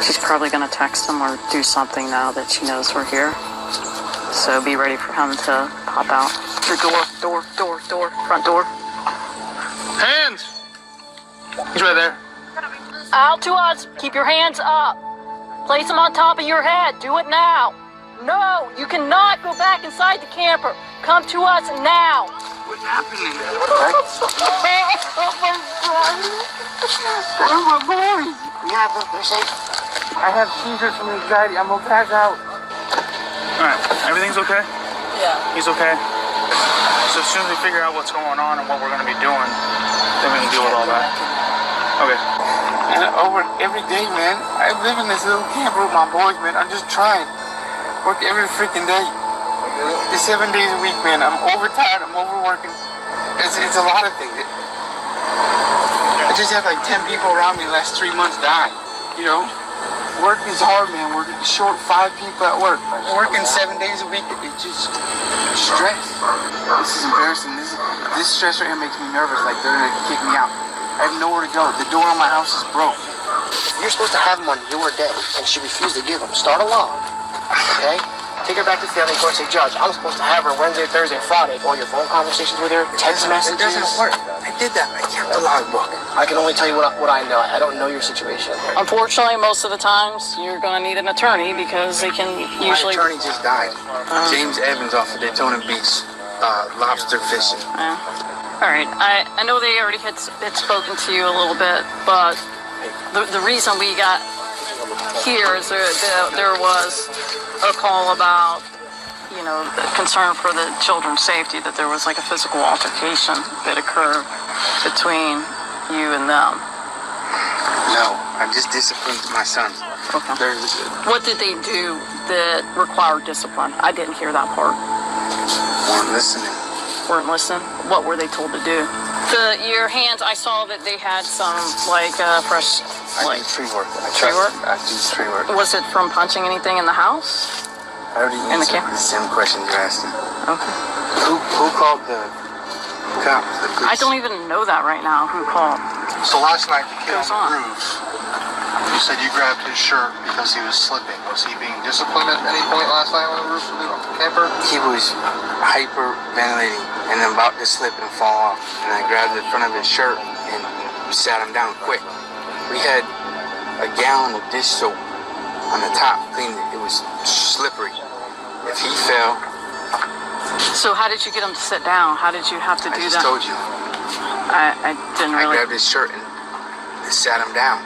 She's probably gonna text him or do something now that she knows we're here. So be ready for him to pop out. Your door, front door. Hands! He's right there. Out to us. Keep your hands up. Place them on top of your head. Do it now. No, you cannot go back inside the camper. Come to us now. What's happening? Oh my boy. Yeah, but they're safe. I have seizures from anxiety. I'm gonna pass out. Alright, everything's okay? Yeah. He's okay? So as soon as we figure out what's going on and what we're gonna be doing, then we can deal with all that. Okay. And over every day, man, I live in this little camper with my boys, man. I'm just trying. Work every freaking day. It's 7 days a week, man. I'm overtired. I'm overworking. It's a lot of things. I just had like 10 people around me the last 3 months die. You know? Work is hard, man. We're short 5 people at work. Working 7 days a week, it's just stress. This is embarrassing. This stress right here makes me nervous. Like they're gonna kick me out. I have nowhere to go. The door on my house is broke. You're supposed to have them on your day, and she refused to give them. Start a log, okay? Take her back to family court and say, Judge, I'm supposed to have her Wednesday, Thursday, Friday. All your phone conversations with her, text messages. It doesn't work. I did that. I kept the logbook. I can only tell you what I know. I don't know your situation. Unfortunately, most of the times, you're going to need an attorney because they can usually... My attorney just died. James Evans off of Daytona Beach, lobster fishing. All right, I know they already had spoken to you a little bit, but the reason we got here is there was a call about, you know, the concern for the children's safety, that there was like a physical altercation that occurred between you and them. No, I just disciplined my sons. Okay. What did they do that required discipline? I didn't hear that part. Weren't listening. Weren't listening? What were they told to do? Your hands, I saw that they had some, like, fresh... I do tree work. Tree work? I do tree work. Was it from punching anything in the house? I already answered the same question you asked him. Okay. Who called the cops? The police? I don't even know that right now. Who called? So last night, the kid Goes on the on. roof, you said you grabbed his shirt because he was slipping. Was he being disciplined at any point last night on the roof of the camper? He was hyperventilating and about to slip and fall off. And I grabbed the front of his shirt and sat him down quick. We had a gallon of dish soap on the top, cleaned it. It was slippery. If he fell... So how did you get him to sit down? How did you have to do that? I just told you. I didn't really... I grabbed his shirt and sat him down.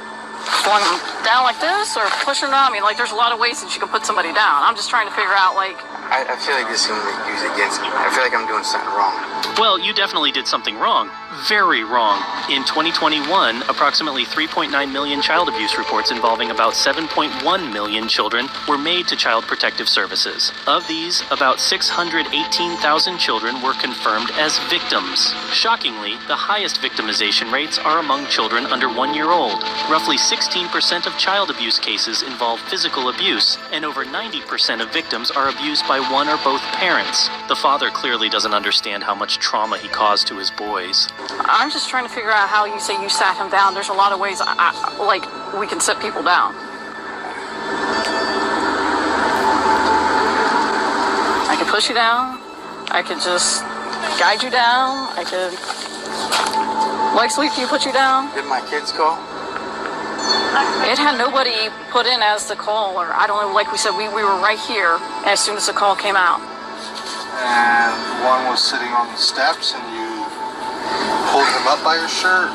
Flung him down like this or pushing him down? I mean, like, there's a lot of ways that you can put somebody down. I'm just trying to figure out, like... I feel like this is going to be used against me. I feel like I'm doing something wrong. Well, you definitely did something wrong. Very wrong. In 2021, approximately 3.9 million child abuse reports involving about 7.1 million children were made to Child Protective Services. Of these, about 618,000 children were confirmed as victims. Shockingly, the highest victimization rates are among children under 1 year old. Roughly 16% of child abuse cases involve physical abuse, and over 90% of victims are abused by one or both parents. The father clearly doesn't understand how much trauma he caused to his boys. I'm just trying to figure out how you say you sat him down. There's a lot of ways, like, we can sit people down. I could push you down. I could just guide you down. I could... Like, sleep, you put you down? Did my kids call? It had nobody put in as the caller. I don't know, like we said, we were right here as soon as the call came out. And one was sitting on the steps and you pulled him up by your shirt?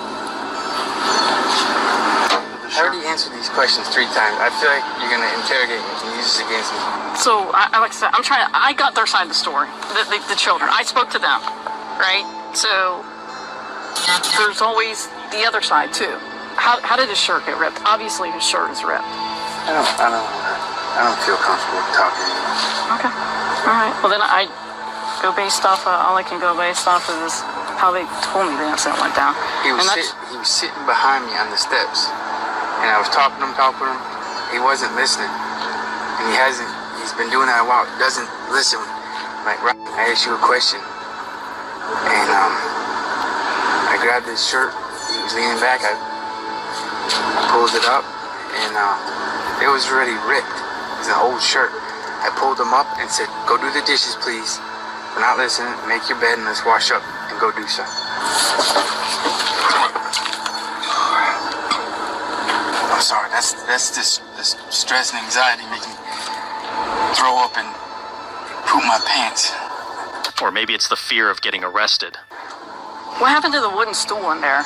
I already answered these questions 3 times. I feel like you're going to interrogate me and use this against me. So, like I said, I got their side of the story, the children. I spoke to them, right? So, there's always the other side too. How did his shirt get ripped? Obviously his shirt is ripped. I don't feel comfortable talking anymore. Okay. All right. Well, then I go based off. All I can go based off of is how they told me the incident went down. He was sitting behind me on the steps, and I was talking to him. He wasn't listening, and he's been doing that a while. Doesn't listen. Like, right, I asked you a question, and I grabbed his shirt. He was leaning back. I pulled it up, and it was already ripped. It's an old shirt. I pulled him up and said, "Go do the dishes, please. We're not listening. Make your bed and let's wash up and go do so." I'm sorry. That's this stress and anxiety making me throw up and poop my pants. Or maybe it's the fear of getting arrested. What happened to the wooden stool in there?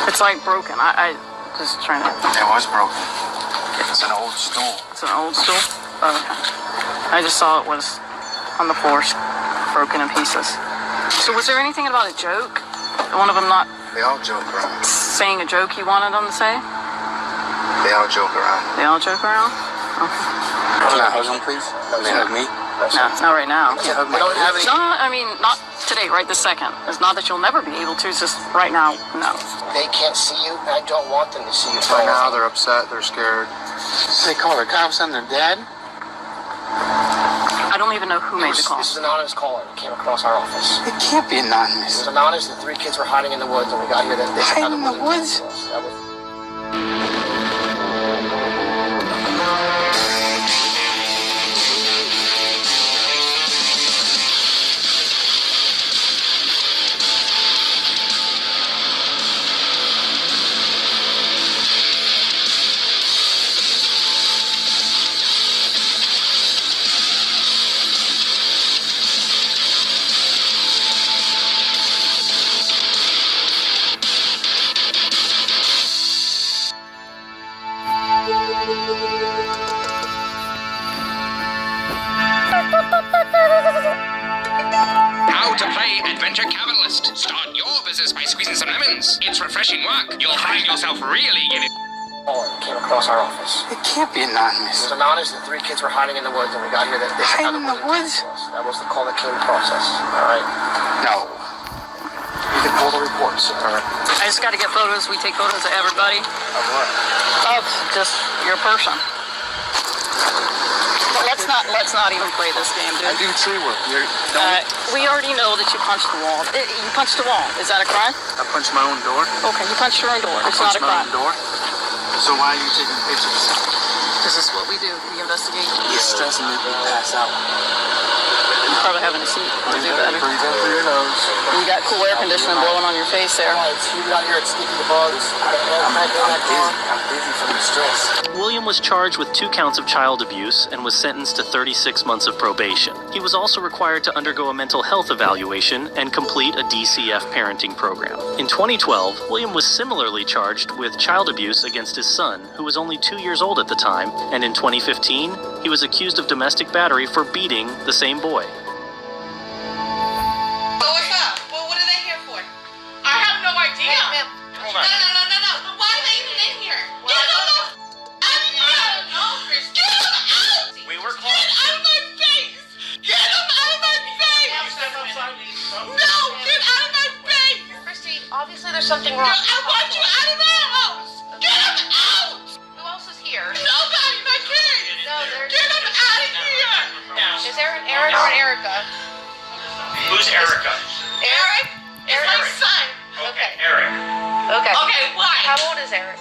It's like broken. I just trying to. It was broken. It's an old stool. It's an old stool? Oh, okay. I just saw it was on the floor, broken in pieces. So was there anything about a joke? One of them not They all joke around. saying a joke you wanted them to say? They all joke around. They all joke around? Okay. Can I hug him, please? Can you hug me? No, not right now. You hug my kids? No, I mean, not today, right this second. It's not that you'll never be able to, it's just right now, no. They can't see you, and I don't want them to see you. Right now, they're upset. They're scared. They call the cops on their dad? I don't even know who made the call. This is an anonymous caller that came across our office. It can't be anonymous. It was anonymous. The 3 kids were hiding in the woods, and we got here. Hiding in the woods? That was... How to play Adventure Capitalist. Start your business by squeezing some lemons. It's refreshing work. You'll find yourself really giving. Came across our office. It can't be anonymous. It was anonymous. The 3 kids were hiding in the woods, and we got here. Hiding in the woods? That was the call that came across us. All right. No. You can pull the report, sir. All right. I just got to get photos. We take photos of everybody. Of what? Of just your person. Let's not even play this game, dude. I do tree work. We already know that you punched the wall. You punched the wall. Is that a crime? I punched my own door. Okay, you punched your own door. It's not a crime. Door. So why are you taking pictures? This is what we do. We investigate. You're stressing me to pass out. You probably having a seat to do that. Breathe in through your nose. You got cool air conditioning blowing on your face there. It's humid out here. It's sticking the bugs. I'm dizzy from the stress. William was charged with 2 counts of child abuse and was sentenced to 36 months of probation. He was also required to undergo a mental health evaluation and complete a DCF parenting program. In 2012, William was similarly charged with child abuse against his son, who was only 2 years old at the time, and in 2015, he was accused of domestic battery for beating the same boy. So what's up? Well, what are they here for? I have no idea. Hey, ma'am. No. Why are they even in here? Get them out! Get them out! We were called. Get out of my face! Get them out of my face! No! Get out of my face! Christy, obviously there's something wrong. No, I want you out of my house! Get them out! Who else is here? Nobody, my kids! No, get them out of here! Is there an Eric or an Erica? Who's Erica? Eric? It's my son. Okay, Eric. Okay. Okay, why? How old is Eric?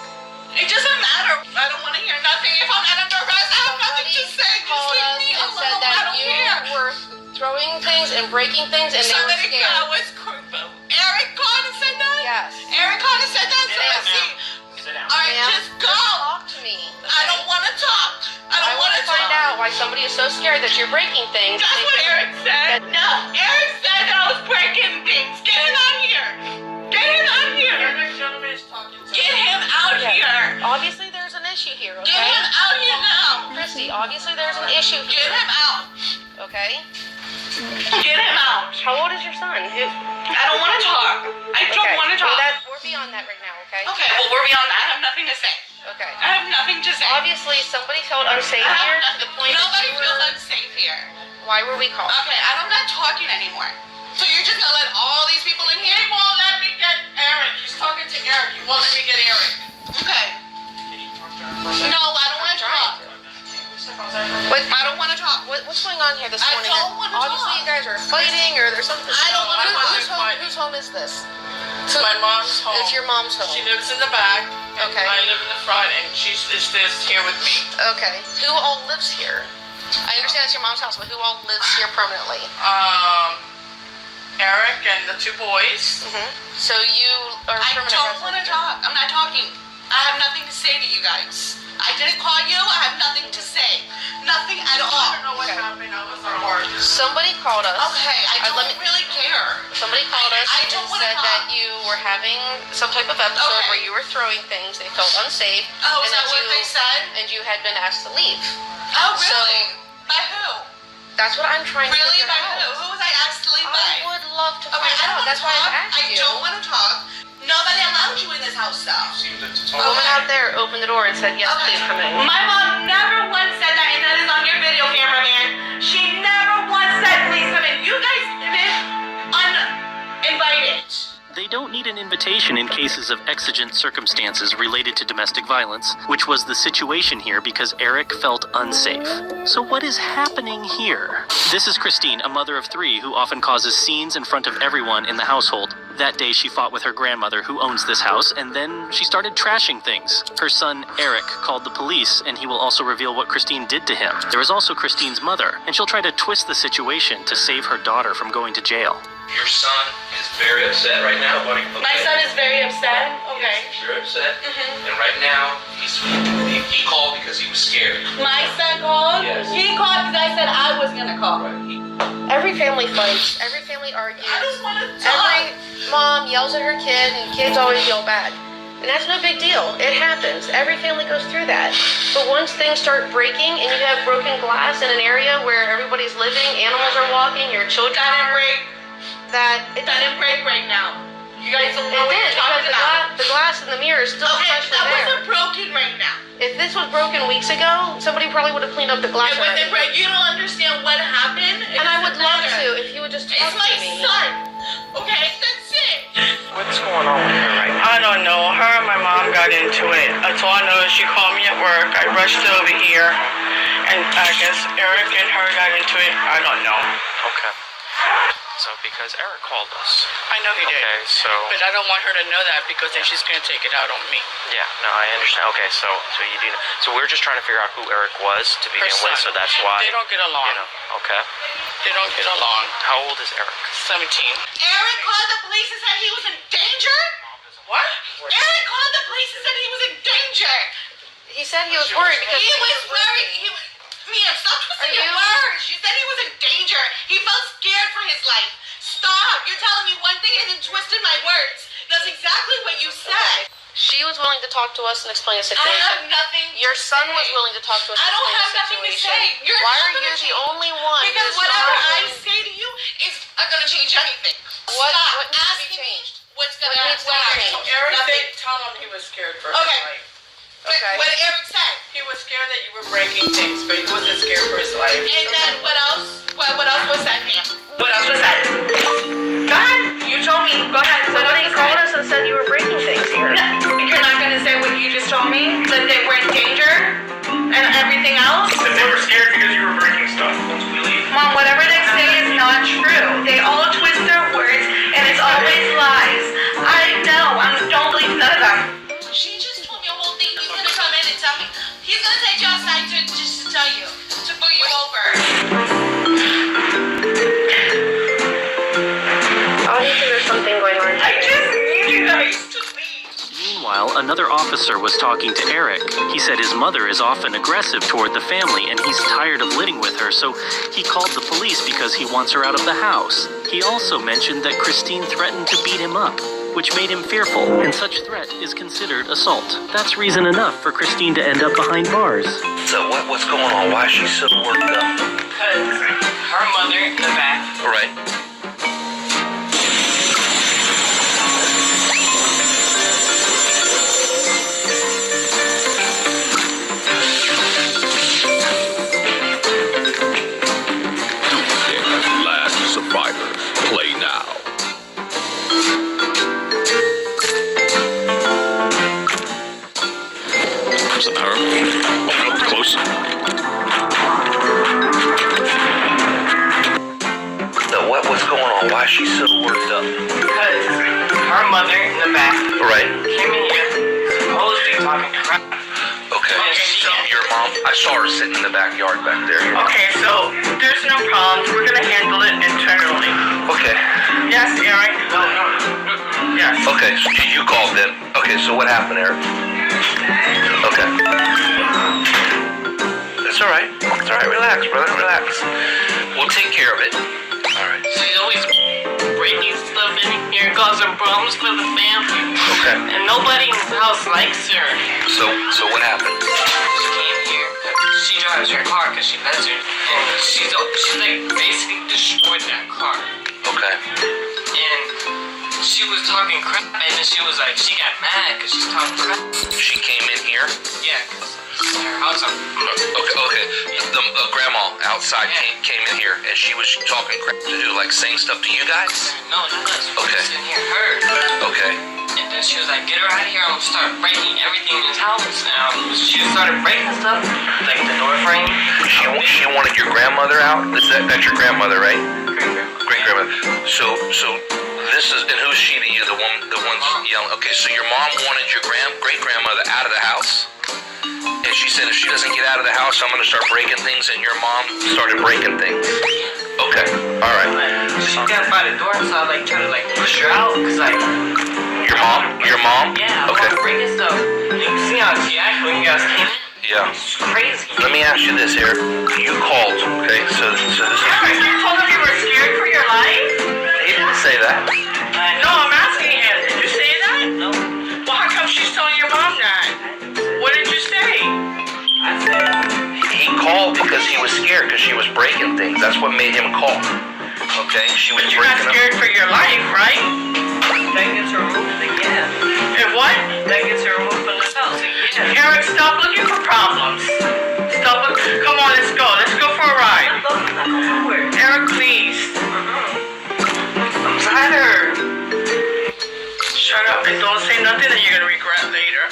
It doesn't matter. I don't want to hear nothing. If I'm not under arrest, I have nothing to say. Just leave me alone. Said that I don't care. Were throwing things and breaking things, and they were scared. Eric called and said that? Yes. Eric called and said that? So let's see. Sit down. All right, just go. Talk to me. I don't want to talk. I don't want to find out why somebody is so scared that you're breaking things. That's what Eric said. No, Eric said that I was breaking things. Get him out here. Get him out here. Get him out here. Obviously, there's an issue here, okay? Get him out here now. Christy, obviously, there's an issue here. Get him out. Okay? Get him out. How old is your son? I don't want to talk. I don't want to talk. We're beyond that right now, okay? Okay, well, we're beyond that. I have nothing to say. Okay. I have nothing to say. Obviously, somebody felt unsafe here to the point nobody feels unsafe here. Why were we called? Okay, I'm not talking anymore. So you're just gonna let all these people in here? He won't let me get Eric. He's talking to Eric. He won't let me get Eric. Okay. No, I don't want to talk. I don't want to talk. What's going on here this morning? I don't want to talk. Obviously, you guys are fighting or there's something. I don't want to talk. Whose home is this? It's my mom's home. It's your mom's home. She lives in the back. Okay. I live in the front, and she lives here with me. Okay. Who all lives here? I understand it's your mom's house, but who all lives here permanently? Eric and the two boys. So you are permanent. I don't want to talk. I'm not talking. I have nothing to say to you guys. I didn't call you. I have nothing to say. Nothing at all. I don't know what happened. I was on work. Somebody called us. Okay, I don't really care. Somebody called us and said that you were having some type of episode where you were throwing things. They felt unsafe. Oh, is that what they said? And you had been asked to leave. Oh, really? By who? That's what I'm trying to figure out. Really? By who? Who was I asked to leave by? I would love to find out. That's why I asked you. I don't want to talk. Nobody allowed you in this house, though. A woman out there opened the door and said, yes, please come in. My mom never once said that, and that is on your video camera, man. She never once said, please come in. You guys been uninvited. They don't need an invitation in cases of exigent circumstances related to domestic violence, which was the situation here because Eric felt unsafe. So what is happening here? This is Christine, a mother of 3 who often causes scenes in front of everyone in the household. That day she fought with her grandmother who owns this house, and then she started trashing things. Her son, Eric, called the police, and he will also reveal what Christine did to him. There is also Christine's mother, and she'll try to twist the situation to save her daughter from going to jail. Your son is very upset right now, buddy. Okay. My son is very upset? Okay. Yes, very upset. And right now, he called because he was scared. My son called? Yes. He called because I said I was going to call. Right. Every family fights. Every family argues. I don't want to talk. Every mom yells at her kid, and kids always yell back. And that's no big deal. It happens. Every family goes through that. But once things start breaking and you have broken glass in an area where everybody's living, animals are walking, your children are... That didn't break right now. You guys don't know what you're talking about. The glass in the mirror is still freshly there. That wasn't broken right now. If this was broken weeks ago, somebody probably would have cleaned up the glass. It wasn't broken. You don't understand what happened. And I would love to if you would just talk to me. It's my son. Okay, that's it. What's going on with her right now? I don't know. Her and my mom got into it. That's all I know is she called me at work. I rushed over here. And I guess Eric and her got into it. I don't know. Okay. So because Eric called us. I know he did. Okay, so... But I don't want her to know that because then she's going to take it out on me. Yeah, no, I understand. Okay, so you do know. So we're just trying to figure out who Eric was to begin with, so that's why... They don't get along. You know, okay. They don't get along. How old is Eric? 17. Eric called the police and said he was in danger? What? Eric called the police and said he was in danger. He said he was worried because he was worried. Mia, stop twisting your words. You said he was in danger. He felt scared for his life. Stop. You're telling me one thing and then twisting my words. That's exactly what you said. She was willing to talk to us and explain the situation. I have nothing. Your son was willing to talk to us and explain the situation. I don't have nothing to say. Why are you the only one? Because whatever I say to you is going to change anything. What needs to be changed? What's going to change? Eric did tell him he was scared for his life. Okay. What did Eric say? He was scared that you were breaking things, but he wasn't scared for his life. And then what else? What else was said, ma'am? What else was said? Go ahead. You told me. Go ahead. Somebody called us and said you were breaking things here. You're not going to say what you just told me? That they were in danger? And everything else? That they were scared because you were breaking stuff once we leave. Mom, whatever they say is not true. They all twist their words, and it's always lies. I know. I don't believe none of them. She just told me a whole thing. He's gonna come in and tell me. He's gonna take you outside just to tell you, to pull you over. Obviously, there's something going on. I just need you guys to leave. Meanwhile, another officer was talking to Eric. He said his mother is often aggressive toward the family and he's tired of living with her, so he called the police because he wants her out of the house. He also mentioned that Christine threatened to beat him up, which made him fearful, and such threat is considered assault. That's reason enough for Christine to end up behind bars. So what's going on? Why is she so worked up? Because her mother in the back. All right. Last Survivor. Play now. Listen, her. Up close. So what's going on? Why is she so worked up? Because her mother in the back Right. came in here supposedly talking crap. Okay. So your mom, I saw her sitting in the backyard back there. Okay, so there's no problems. We're gonna handle it internally. Okay. Yes, Eric. No. Yes. Okay, so you called them. Okay, so what happened, Eric? Okay. It's all right. It's all right. Relax, brother. Relax. We'll take care of it. All right. She's always breaking stuff in here, causing problems for the family. Okay. And nobody in the house likes her. So what happened? She came here. She drives her car because she lets her. And she's like basically destroyed that car. Okay. And she was talking crap, and then she was like, she got mad because she's talking crap. She came in here? Yeah, because her house. Okay. The grandma outside came in here, and she was talking crap to who? Like saying stuff to you guys? No, not us. Okay. Just in here, her. Okay. And then she was like, get her out of here, I'm gonna start breaking everything in his house. She started breaking stuff, like the door frame. She wanted your grandmother out? That's your grandmother, right? Great grandmother. So this is, and who's she to you? The one's yelling. Okay, so your mom wanted your great grandmother out of the house, and she said if she doesn't get out of the house, I'm gonna start breaking things. And your mom started breaking things. Okay, all right. She got by the door, so I like tried to like push her out, cause like. Your mom? Yeah, I okay. was breaking stuff. You can see how she acted when you guys came in. Yeah. It's crazy. Let me ask you this here. You called, okay? So this is. Eric, you told him you were scared for your life? He didn't say that. No, I'm asking him. Did you say that? No. Well, how come she's telling your mom that? What did you say? I said. He called because he was scared because she was breaking things. That's what made him call. Okay? She was but you're not scared for your life, right? That gets her removed again. And what? That gets her removed from the house again. Eric, stop looking for problems. Come on, let's go. Let's go for a ride. I'm not going nowhere. Eric, please. I'm tired. Shut up and don't say nothing that you're gonna regret later.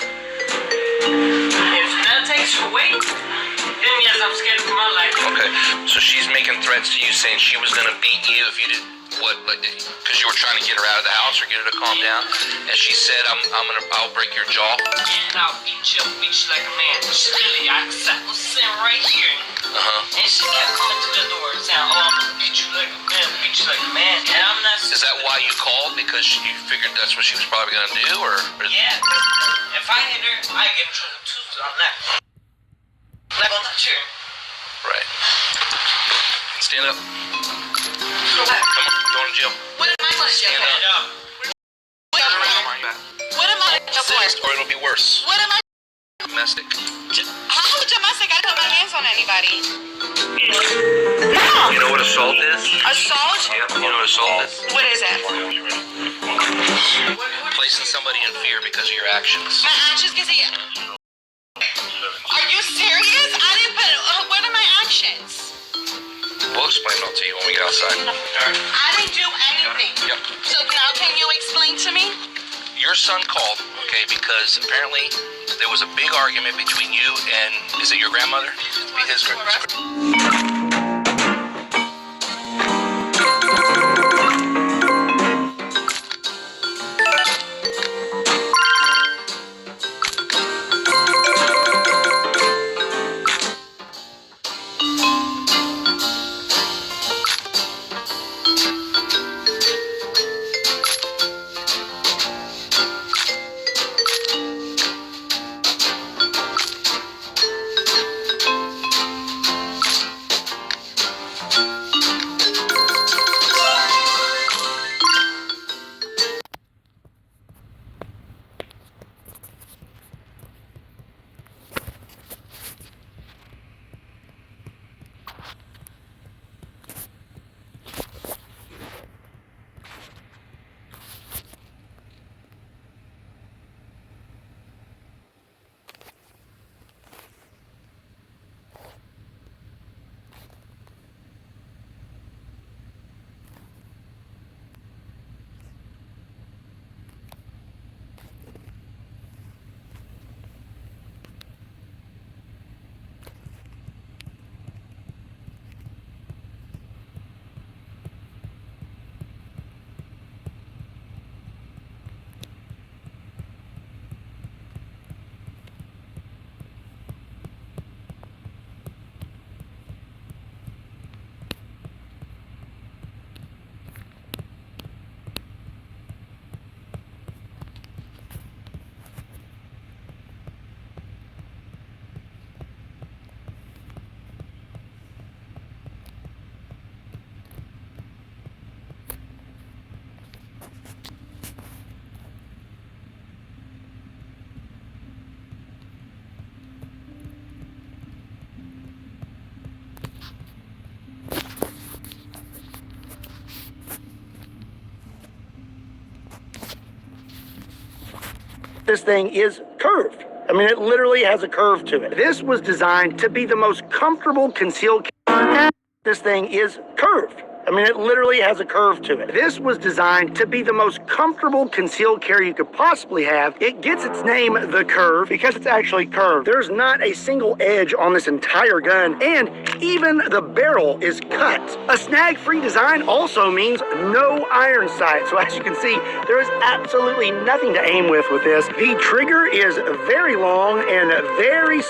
If that takes you away, then yes, I'm scared for my life. Okay, so she's making threats to you, saying she was gonna beat you if you didn't. What? Like, because you were trying to get her out of the house or get her to calm down, and she said, "I'll break your jaw." And I'll beat you like a man. She really, I was sitting right here. And she kept coming to the door saying, "Oh, I'm gonna beat you like a man, beat you like a man." And I'm not. Is that why you called? Because you figured that's what she was probably gonna do, or? Yeah. If I hit her, I get in trouble too. So I'm not. Like on that chair. Right. Stand up. Come on, going to jail. What am I going to jail for? What am I going to jail for? Or it'll be worse. What am I? Domestic. How domestic? I didn't put my hands on anybody. You know what assault is? Assault? Yeah, you know what assault is? What is it? Placing somebody in fear because of your actions. My actions? Are you serious? I didn't put. What are my actions? We'll explain it all to you when we get outside. I didn't do anything. Yep. So now can you explain to me? Your son called, okay, because apparently there was a big argument between you and, is it your grandmother? His grandmother? This thing is curved. I mean, it literally has a curve to it. This was designed to be the most comfortable concealed carry. This thing is curved. I mean, it literally has a curve to it. This was designed to be the most comfortable concealed carry you could possibly have. It gets its name, the Curve, because it's actually curved. There's not a single edge on this entire gun, and even the barrel is cut. A snag-free design also means no iron sight. So as you can see, there is absolutely nothing to aim with this. The trigger is very long and very...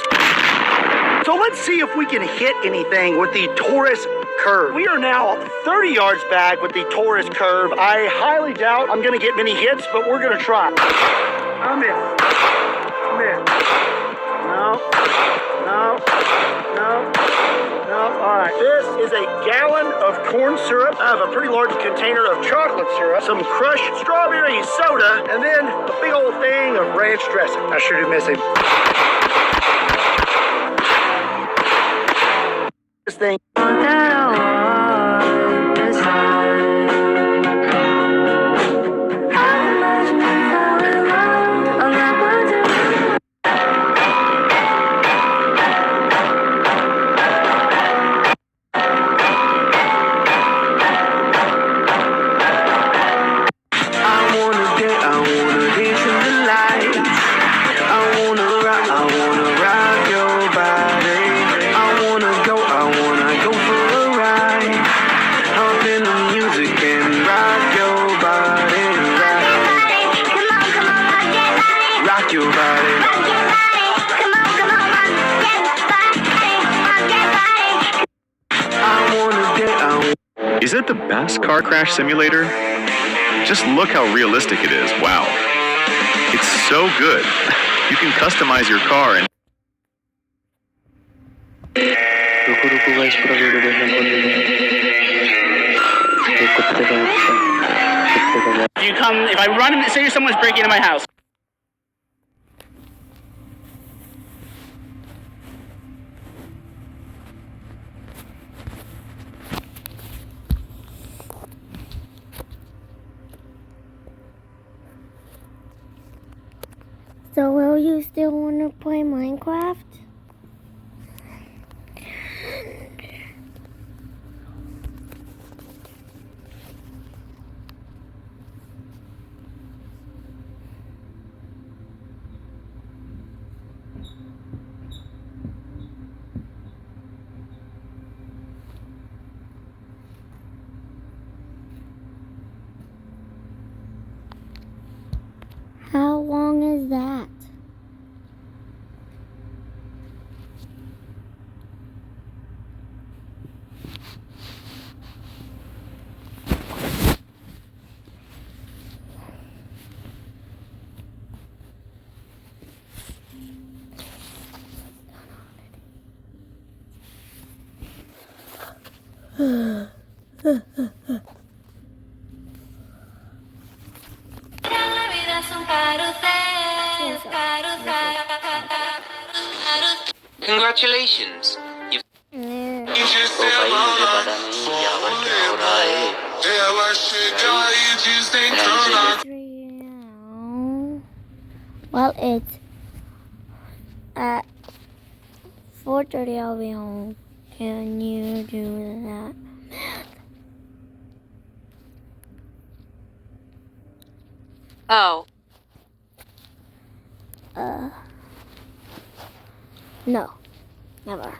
So let's see if we can hit anything with the Taurus Curve. We are now 30 yards back with the Taurus Curve. I highly doubt I'm going to get many hits, but we're going to try. I'm in. No. All right. This is a gallon of corn syrup. I have a pretty large container of chocolate syrup, some crushed strawberry soda, and then a big old thing of ranch dressing. I sure do miss him. This thing. Is it the best car crash simulator? Just look how realistic it is. Wow. It's so good. You can customize your car and... If I run, say someone's breaking into my house. So will you still want to play Minecraft? How long is that? Congratulations. Well, it's at 4:30. I'll be home. Can you do that? Oh. No, never.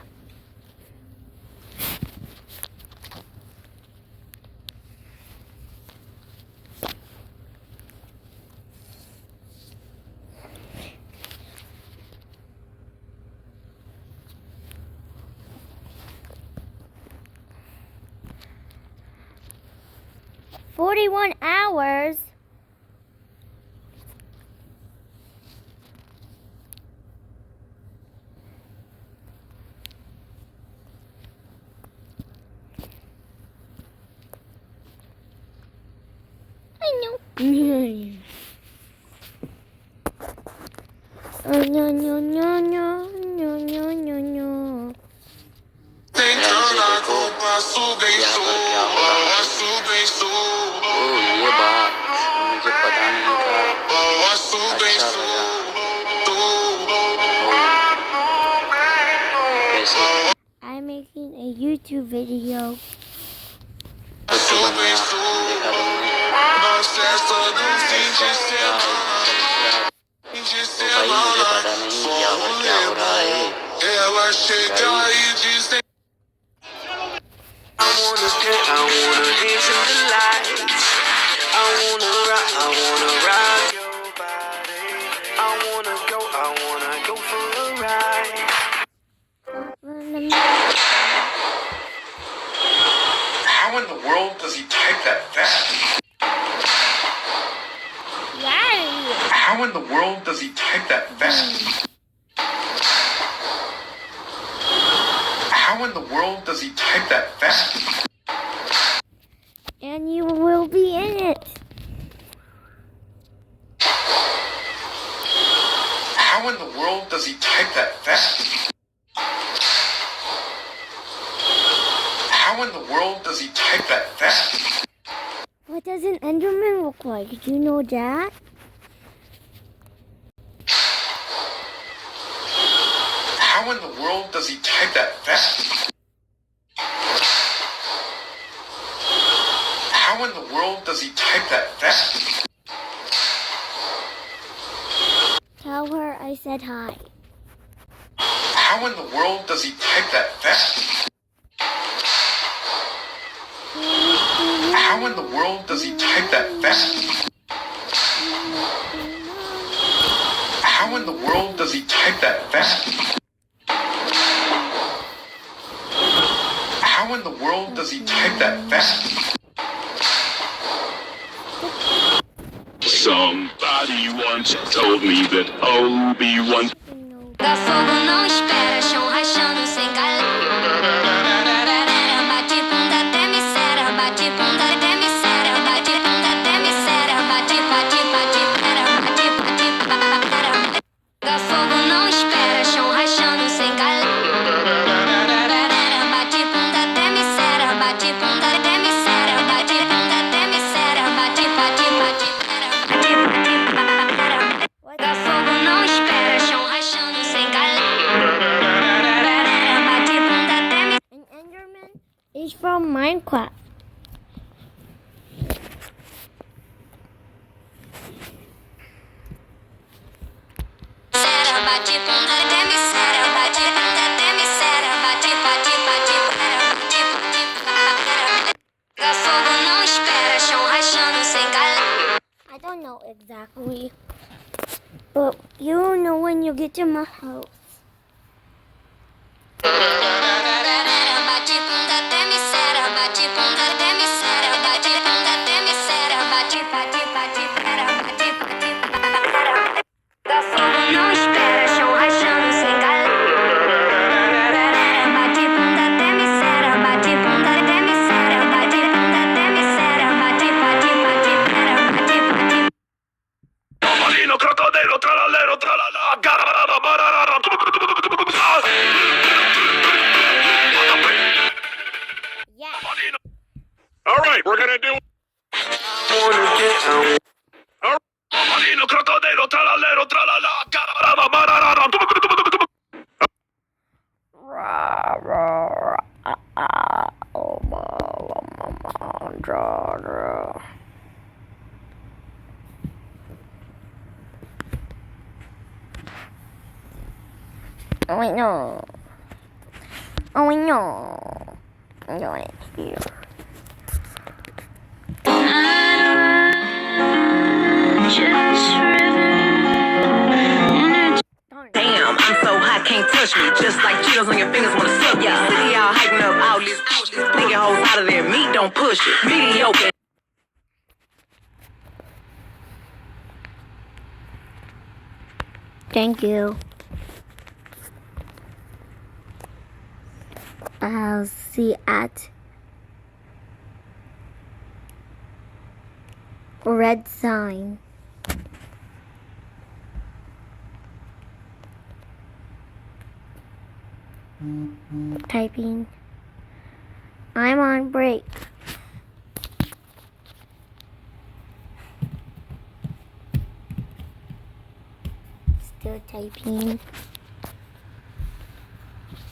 "41 hours? I know. No. ये बात मुझे पता नहीं था। अच्छा लगा। YouTube video. How in the world does he type that fast? How in the world does he type that fast? How in the world does he type that fast? And you will be in it. How in the world does he type that fast? How in the world does he type that fast? What does an Enderman look like? Do you know that? How in the world does he type that fast? How in the world does he type that fast? Tell her I said hi. How in the world does he type that fast? How in the world does he type that fast? How in the world does he type that fast? How in the world does he type that fast? Somebody once told me that Obi-Wan. Da fogo não espera, chão rachando sem bate bunda até misera, bate bunda até misera, bate bunda até misera, bate bate bate bate bate. Da fogo não espera, chão rachando sem bate bunda até misera, bate bunda até misera, bate bunda até misera, bate bate bate. Da fogo não espera, chão rachando sem bate bunda até misera. An Enderman is from Minecraft. Bate bunda até misera, bate bunda até misera, bate bate bate bate. Da fogo não espera, chão rachando sem I don't know exactly, but you'll know when you get to my house. bate bunda até misera, bate bunda até misera, bate bunda até misera, bate bate bate bate bate. Da fogo não espera, chão rachando sem bate bunda até misera, bate bunda até misera, bate bunda até misera, bate bate bate bate bate. Marino, crocodilo, tralalero, tralala, all right, we're gonna do. Marino, crocodilo, tralalero, tralala, Oh, I know. Oh, I know. I'm going here. Damn, I'm so hot, can't touch me. Just like Cheetos on your fingers wanna suck ya. City y'all hyping up all this thinking hoes out of there. Meat don't push it. Mediocre. Thank you. I'll see at red sign. Typing. I'm on break. Still typing.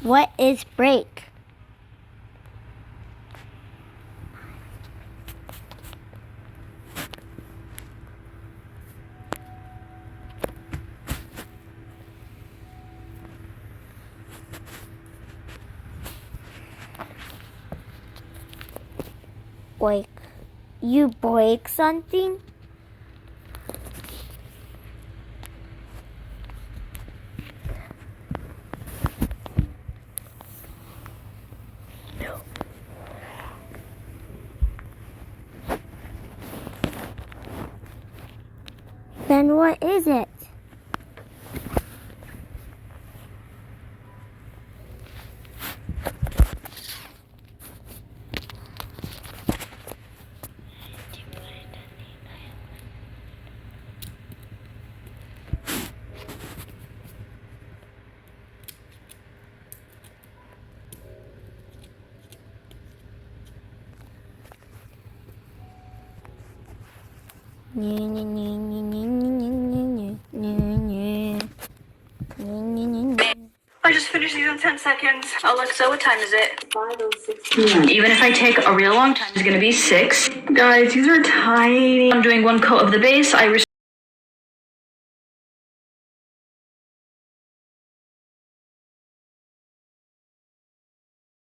What is break? Like, you break something? Then what is it? I just finished these in 10 seconds. Alexa, what time is it? 5:06 Even if I take a real long time, it's gonna be 6. Guys, these are tiny. I'm doing one coat of the base.